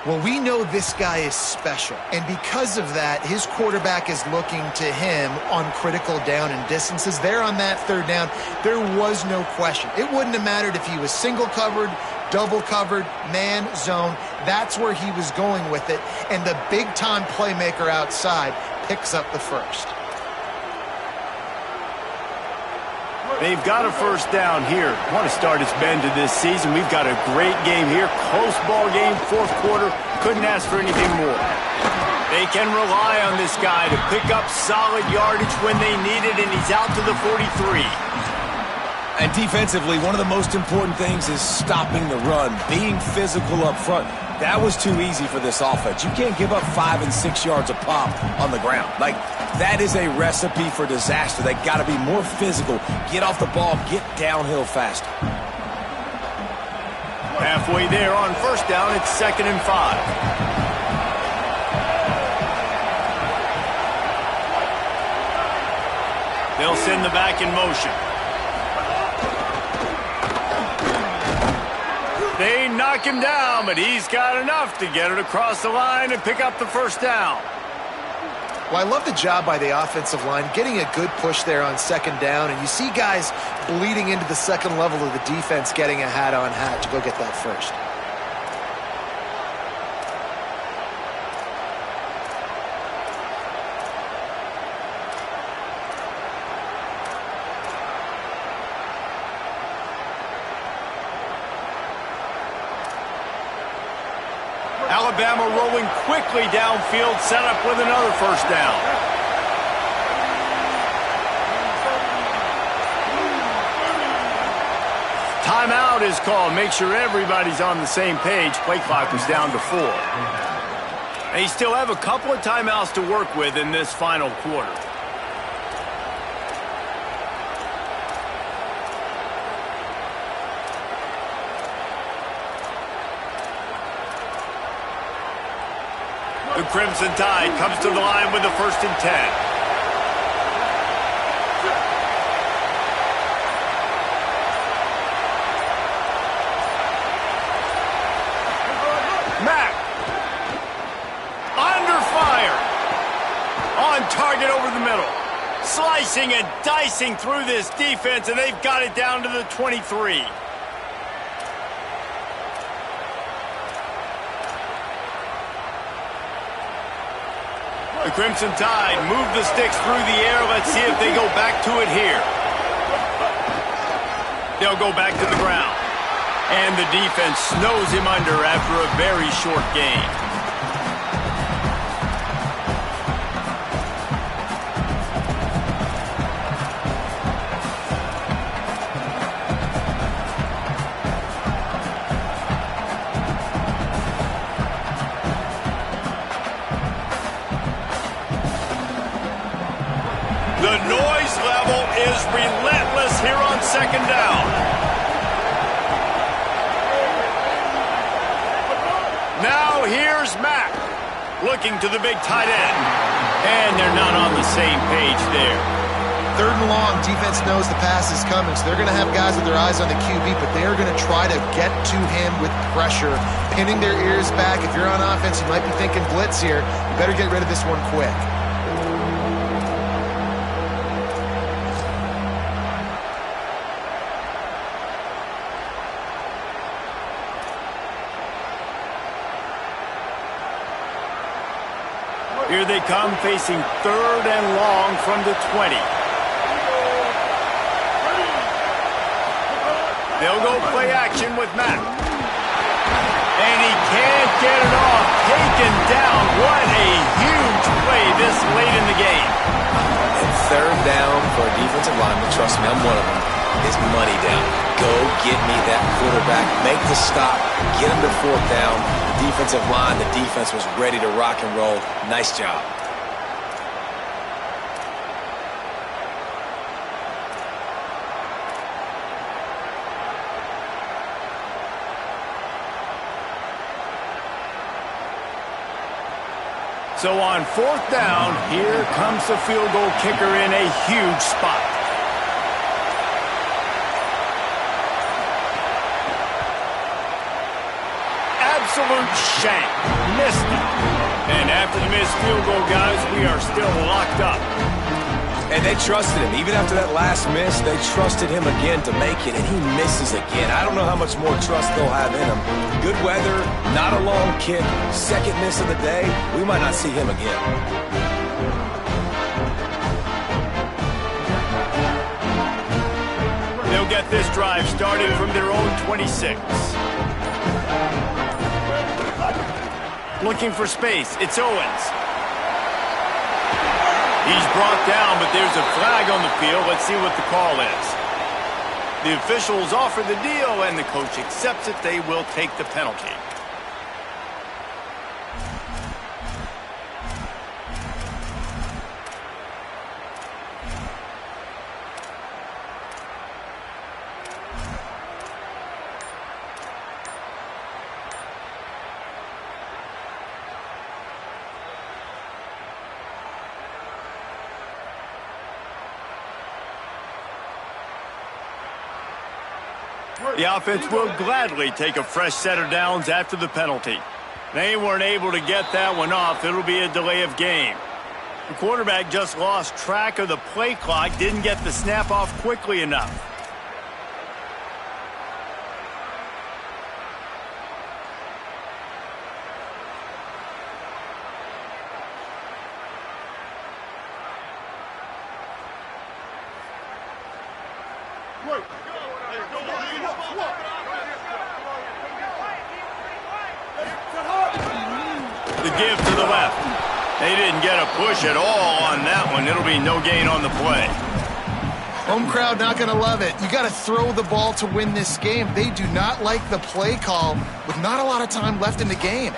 Well, we know this guy is special, and because of that, his quarterback is looking to him on critical down and distances. There on that third down, there was no question. It wouldn't have mattered if he was single covered, double covered, man, zone. That's where he was going with it, and the big-time playmaker outside picks up the first. They've got a first down here. Want to start its bend to this season. We've got a great game here. Close ball game, fourth quarter. Couldn't ask for anything more. They can rely on this guy to pick up solid yardage when they need it, and he's out to the 43. And defensively, one of the most important things is stopping the run, being physical up front. That was too easy for this offense. You can't give up 5 and 6 yards a pop on the ground. Like, that is a recipe for disaster. They got to be more physical, get off the ball, get downhill faster. Halfway there on first down, it's 2nd and 5. They'll send the back in motion. They knock him down, but he's got enough to get it across the line and pick up the first down. Well, I love the job by the offensive line, getting a good push there on second down, and you see guys bleeding into the second level of the defense getting a hat-on-hat to go get that first. Alabama rolling quickly downfield, set up with another first down. Timeout is called. Make sure everybody's on the same page. Play clock is down to 4. They still have a couple of timeouts to work with in this final quarter. The Crimson Tide comes to the line with the 1st and 10. Mack. Under fire. On target over the middle. Slicing and dicing through this defense, and they've got it down to the 23. The Crimson Tide move the sticks through the air. Let's see if they go back to it here. They'll go back to the ground. And the defense snows him under after a very short gain. The noise level is relentless here on second down. Now here's Mack, looking to the big tight end. And they're not on the same page there. 3rd and long, defense knows the pass is coming, so they're going to have guys with their eyes on the QB, but they're going to try to get to him with pressure, pinning their ears back. If you're on offense, you might be thinking blitz here. You better get rid of this one quick. Here they come, facing 3rd and long from the 20. They'll go play action with Mack. And he can't get it off. Taken down. What a huge play this late in the game. And 3rd down for a defensive lineman, trust me, I'm one of them, is money down. Go get me that quarterback. Make the stop. Get him to 4th down. Defensive line, the defense was ready to rock and roll. Nice job. So on 4th down, here comes the field goal kicker in a huge spot. Absolute shank. Missed it. And after the missed field goal, guys, we are still locked up. And they trusted him. Even after that last miss, they trusted him again to make it, and he misses again. I don't know how much more trust they'll have in him. Good weather, not a long kick, 2nd miss of the day. We might not see him again. They'll get this drive started from their own 26. Looking for space. It's Owens. He's brought down, but there's a flag on the field. Let's see what the call is. The officials offer the deal, and the coach accepts it. They will take the penalty. The offense will gladly take a fresh set of downs after the penalty. They weren't able to get that one off. It'll be a delay of game. The quarterback just lost track of the play clock, didn't get the snap off quickly enough. The give to the left. They didn't get a push at all on that one. It'll be no gain on the play. Home crowd not going to love it. You got to throw the ball to win this game. They do not like the play call with not a lot of time left in the game.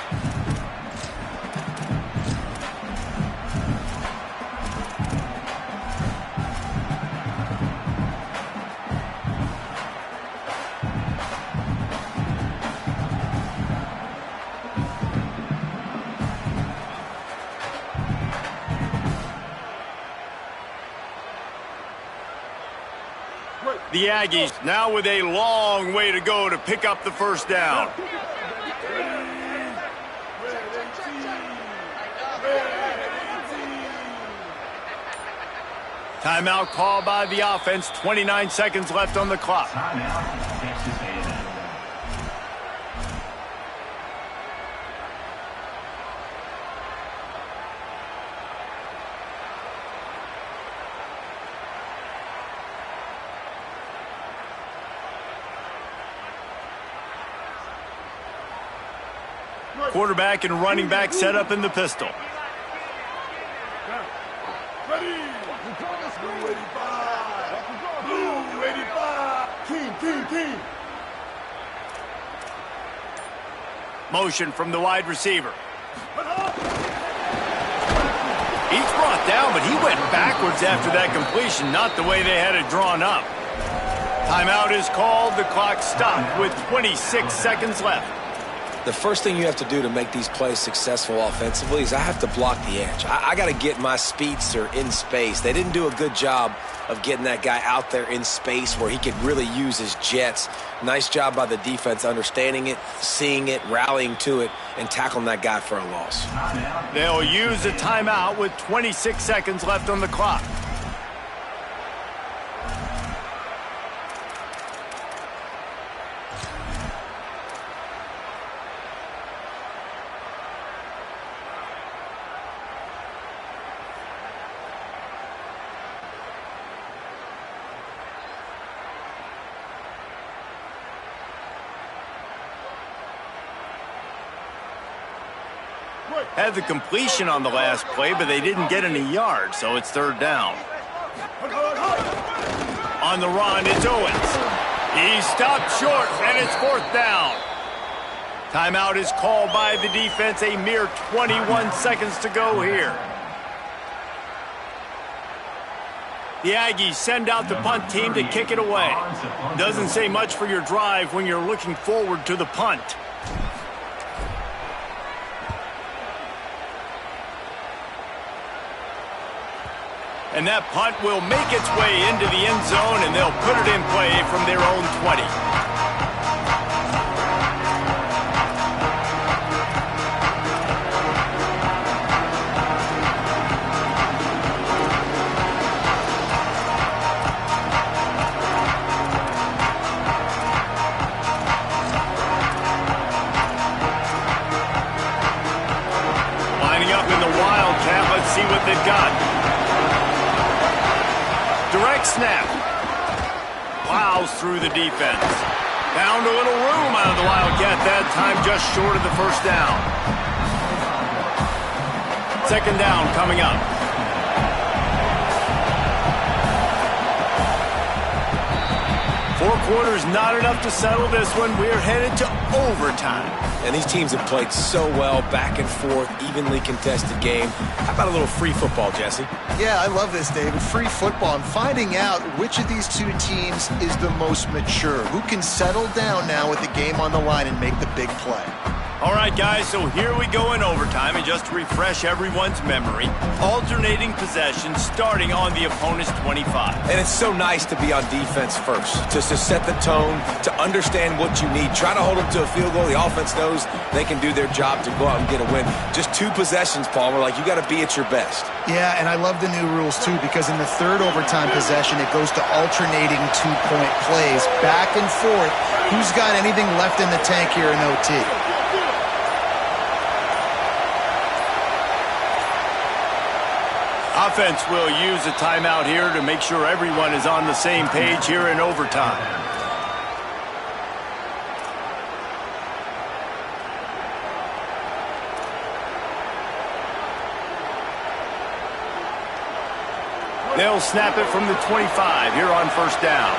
The Aggies now with a long way to go to pick up the 1st down. Timeout called by the offense. 29 seconds left on the clock. Quarterback and running back set up in the pistol. Ready. Blue 85. Blue 85. King. Motion from the wide receiver. He's brought down, but he went backwards after that completion, not the way they had it drawn up. Timeout is called. The clock stopped with 26 seconds left. The first thing you have to do to make these plays successful offensively is I have to block the edge. I got to get my speedster in space. They didn't do a good job of getting that guy out there in space where he could really use his jets. Nice job by the defense understanding it, seeing it, rallying to it, and tackling that guy for a loss. They'll use a timeout with 26 seconds left on the clock. Had the completion on the last play, but they didn't get any yards, so it's third down. On the run, it's Owens. He stopped short, and it's fourth down. Timeout is called by the defense. A mere 21 seconds to go here. The Aggies send out the punt team to kick it away. Doesn't say much for your drive when you're looking forward to the punt. And that punt will make its way into the end zone, and they'll put it in play from their own 20. Lining up in the Wildcat, let's see what they've got. Direct snap. Plows through the defense. Found a little room out of the Wildcat that time, just short of the first down. Second down coming up. Four quarters not enough to settle this one. We're headed to overtime. And these teams have played so well, back and forth, evenly contested game. How about a little free football, Jesse? Yeah, I love this, David. Free football. I'm finding out which of these two teams is the most mature. Who can settle down now with the game on the line and make the big play? All right, guys, so here we go in overtime, and just to refresh everyone's memory, alternating possessions starting on the opponent's 25. And it's so nice to be on defense first, just to set the tone, to understand what you need. Try to hold them to a field goal. The offense knows they can do their job to go out and get a win. Just two possessions, Palmer, like you got to be at your best. Yeah, and I love the new rules, too, because in the third overtime possession, it goes to alternating two-point plays, back and forth. Who's got anything left in the tank here in OT? Offense will use a timeout here to make sure everyone is on the same page here in overtime. They'll snap it from the 25 here on first down.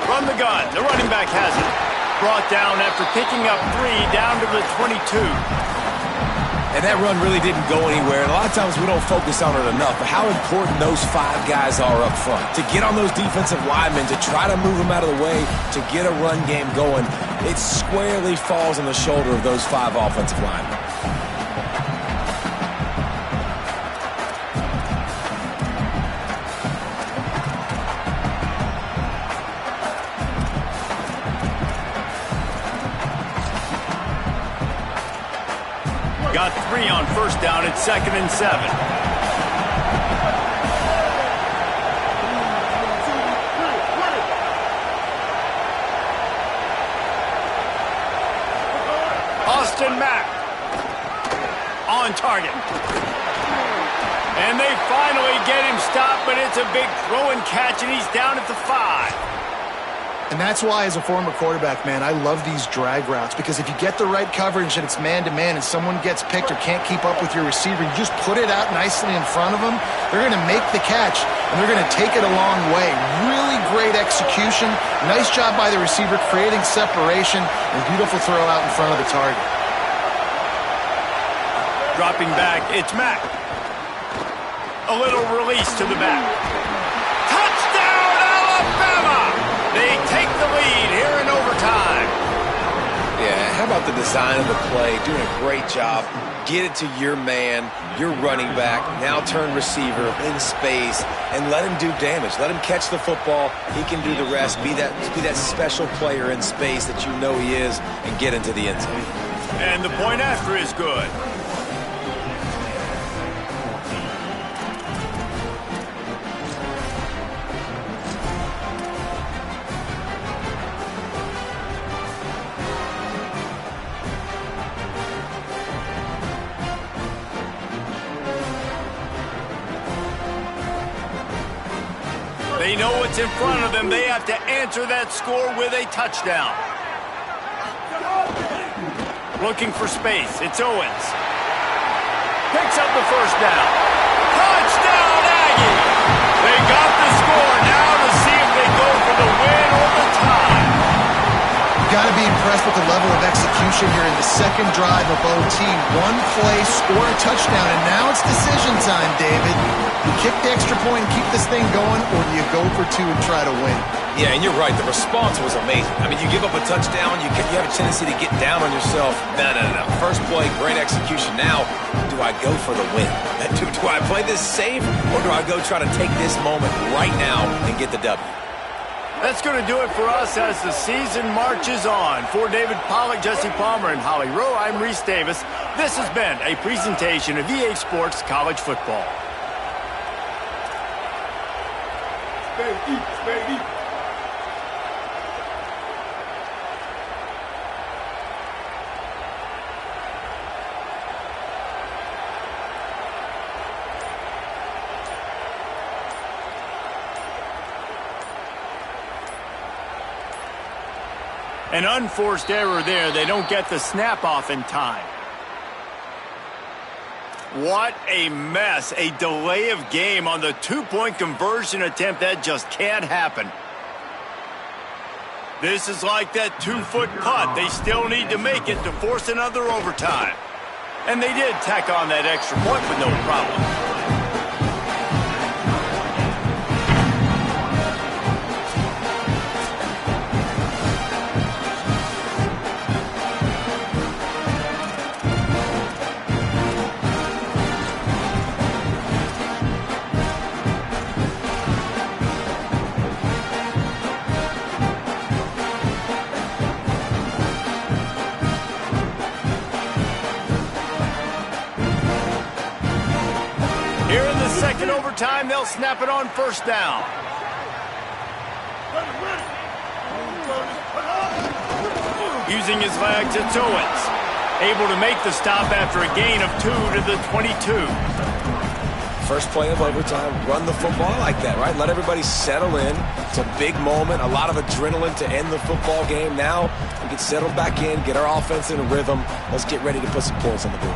From the gun, the running back has it. Brought down after picking up 3 down to the 22. And that run really didn't go anywhere. And a lot of times we don't focus on it enough, but how important those 5 guys are up front. To get on those defensive linemen, to try to move them out of the way, to get a run game going, it squarely falls on the shoulder of those 5 offensive linemen. Got 3 on first down at 2nd and 7. Austin Mack on target. And they they finally get him stopped, but it's a big throw and catch, and he's down at the 5. And that's why, as a former quarterback, man, I love these drag routes, because if you get the right coverage and it's man-to-man and someone gets picked or can't keep up with your receiver, you just put it out nicely in front of them, they're going to make the catch, and they're going to take it a long way. Really great execution. Nice job by the receiver creating separation, and beautiful throw out in front of the target. Dropping back, it's Mack. A little release to the back. Touchdown, Alabama! They take the lead here in overtime. Yeah, how about the design of the play? Doing a great job. Get it to your man, your running back, now turn receiver in space, and let him do damage. Let him catch the football. He can do the rest. Be that special player in space that you know he is, and get into the end zone. And the point after is good. They know what's in front of them. They have to answer that score with a touchdown. Looking for space. It's Owens. Picks up the first down. Touchdown, Aggie! They got the score. Now to see if they go for the win or the tie. Got to be impressed with the level of execution here in the second drive of OT. One play, score a touchdown, and now it's decision time, David. You kick the extra point and keep this thing going, or do you go for 2 and try to win? Yeah, and you're right. The response was amazing. I mean, you give up a touchdown, you have a tendency to get down on yourself. No. First play, great execution. Now, do I go for the win? Do I play this safe, or do I go try to take this moment right now and get the W? That's going to do it for us as the season marches on. For David Pollack, Jesse Palmer, and Holly Rowe, I'm Reese Davis. This has been a presentation of EA Sports College Football. Baby. An unforced error there. They don't get the snap off in time. What a mess. A delay of game on the 2-point conversion attempt. That just can't happen. This is like that 2-foot putt. They still need to make it to force another overtime. And they did tack on that extra point with no problem. Here in the second overtime, they'll snap it on first down. Using his legs, it's Owens. Able to make the stop after a gain of 2 to the 22. First play of overtime, run the football like that, right? Let everybody settle in. It's a big moment, a lot of adrenaline to end the football game. Now we can settle back in, get our offense in a rhythm. Let's get ready to put some points on the board.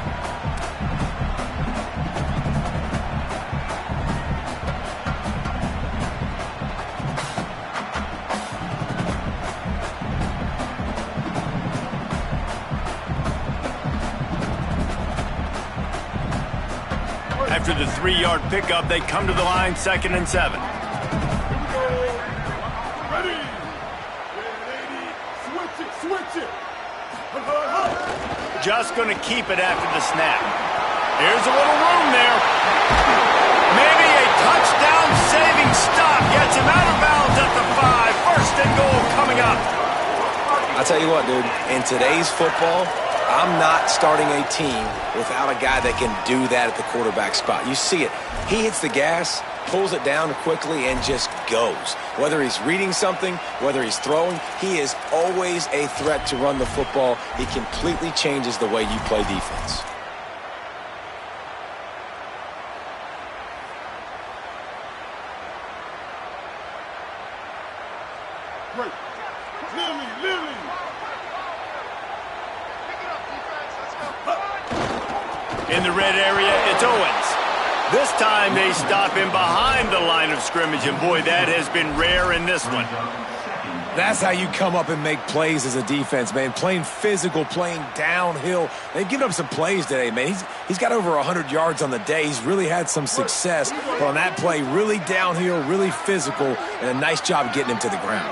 After the 3-yard pickup, they come to the line, 2nd and 7. Ready. Switch it. Just going to keep it after the snap. Here's a little room there. Maybe a touchdown-saving stop gets him out of bounds at the 5. 1st and goal coming up. I'll tell you what, dude. In today's football, I'm not starting a team without a guy that can do that at the quarterback spot. You see it. He hits the gas, pulls it down quickly, and just goes. Whether he's reading something, whether he's throwing, he is always a threat to run the football. He completely changes the way you play defense. break. Lily. In the red area, it's Owens. This time they stop him behind the line of scrimmage, and boy, that has been rare in this one. That's how you come up and make plays as a defense, man. Playing physical, playing downhill. They've given up some plays today, man. He's got over 100 yards on the day. He's really had some success. But on that play, really downhill, really physical, and a nice job getting him to the ground.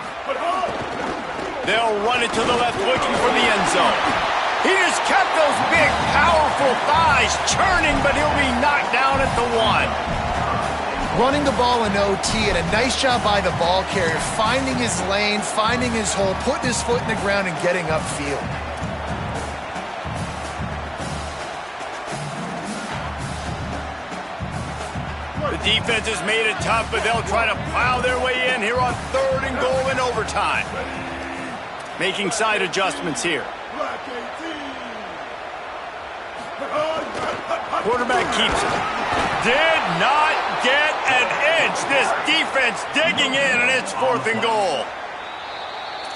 They'll run it to the left, looking for the end zone. He just kept those big, powerful thighs churning, but he'll be knocked down at the 1. Running the ball in OT, and a nice job by the ball carrier, finding his lane, finding his hole, putting his foot in the ground, and getting upfield. The defense has made it tough, but they'll try to plow their way in here on 3rd and goal in overtime. Making side adjustments here. Quarterback keeps it. Did not get an inch. This defense digging in, and it's 4th and goal.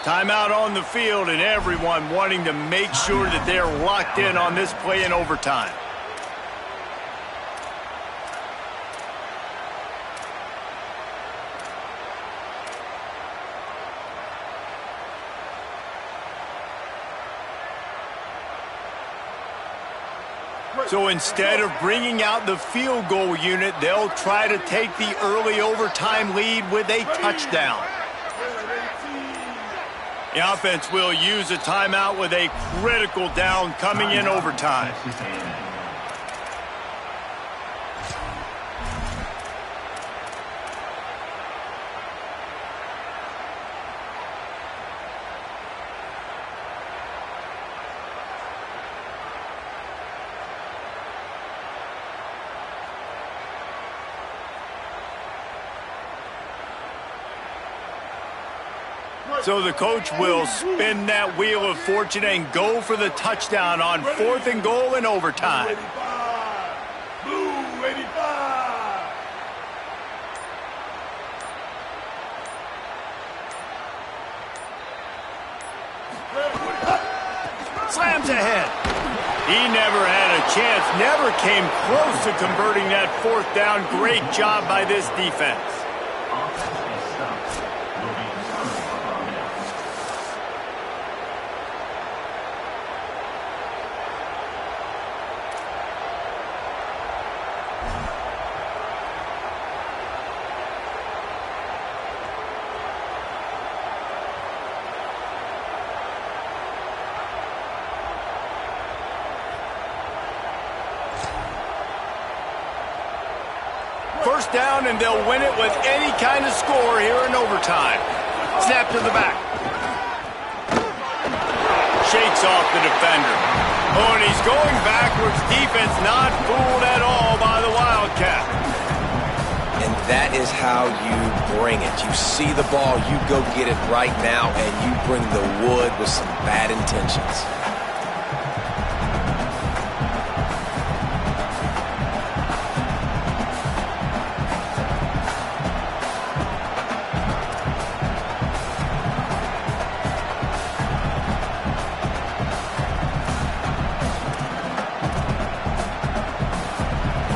Timeout on the field, and everyone wanting to make sure that they're locked in on this play in overtime. So instead of bringing out the field goal unit, they'll try to take the early overtime lead with a touchdown. The offense will use a timeout with a critical down coming in overtime. So the coach will spin that wheel of fortune and go for the touchdown on 4th and goal in overtime. Blue 85. Slams ahead. He never had a chance, never came close to converting that 4th down. Great job by this defense. First down, and they'll win it with any kind of score here in overtime. Snap to the back. Shakes off the defender. Oh, and he's going backwards. Defense not fooled at all by the Wildcat. And that is how you bring it. You see the ball, you go get it right now, and you bring the wood with some bad intentions.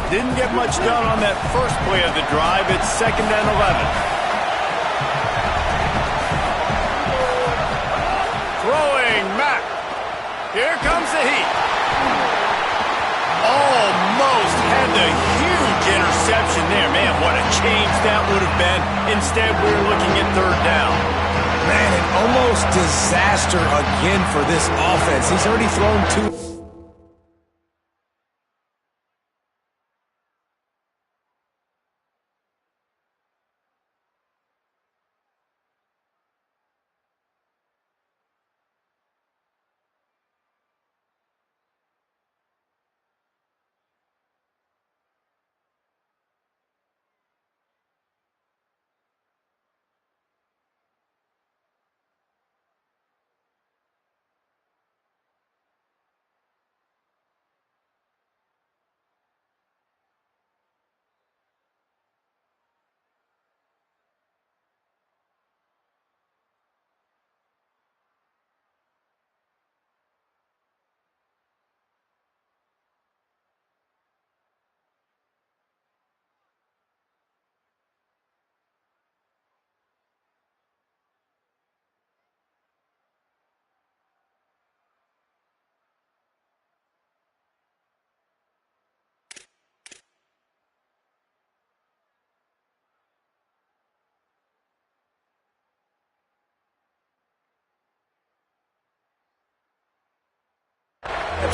Didn't get much done on that first play of the drive. It's 2nd and 11. Throwing Mack. Here comes the heat. Almost had the huge interception there. Man, what a change that would have been. Instead, we're looking at 3rd down. Man, an almost disaster again for this offense. He's already thrown 2.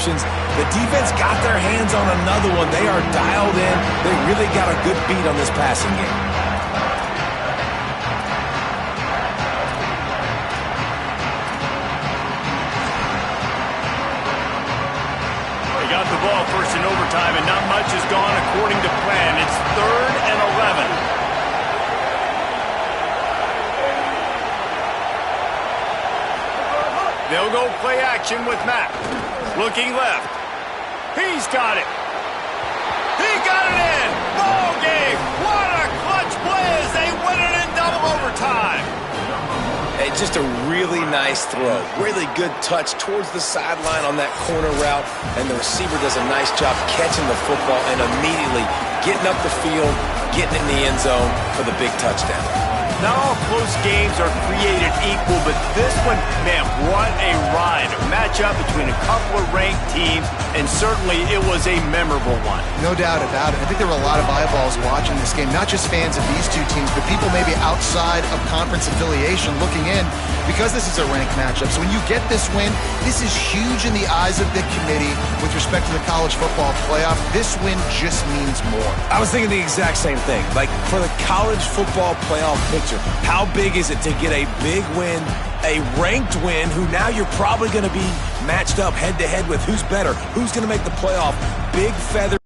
interceptions. The defense got their hands on another one. They are dialed in. They really got a good beat on this passing game. They got the ball first in overtime, and not much has gone according to plan. It's 3rd and 11. They'll go play action with Mack. Looking left. He's got it. He got it in. Ball game. What a clutch play as they win it in double overtime. Hey, just a really nice throw. Really good touch towards the sideline on that corner route, and the receiver does a nice job catching the football and immediately getting up the field, getting in the end zone for the big touchdown. Not all close games are created equal, but this one, man, what a ride. A matchup between a couple of ranked teams, and certainly it was a memorable one. No doubt about it. I think there were a lot of eyeballs watching this game, not just fans of these two teams, but people maybe outside of conference affiliation looking in, because this is a ranked matchup. So when you get this win, this is huge in the eyes of the committee with respect to the college football playoff. This win just means more. I was thinking the exact same thing. Like, for the college football playoff picture, how big is it to get a big win, a ranked win, who now you're probably going to be matched up head-to-head with who's better, who's going to make the playoff? Big feather.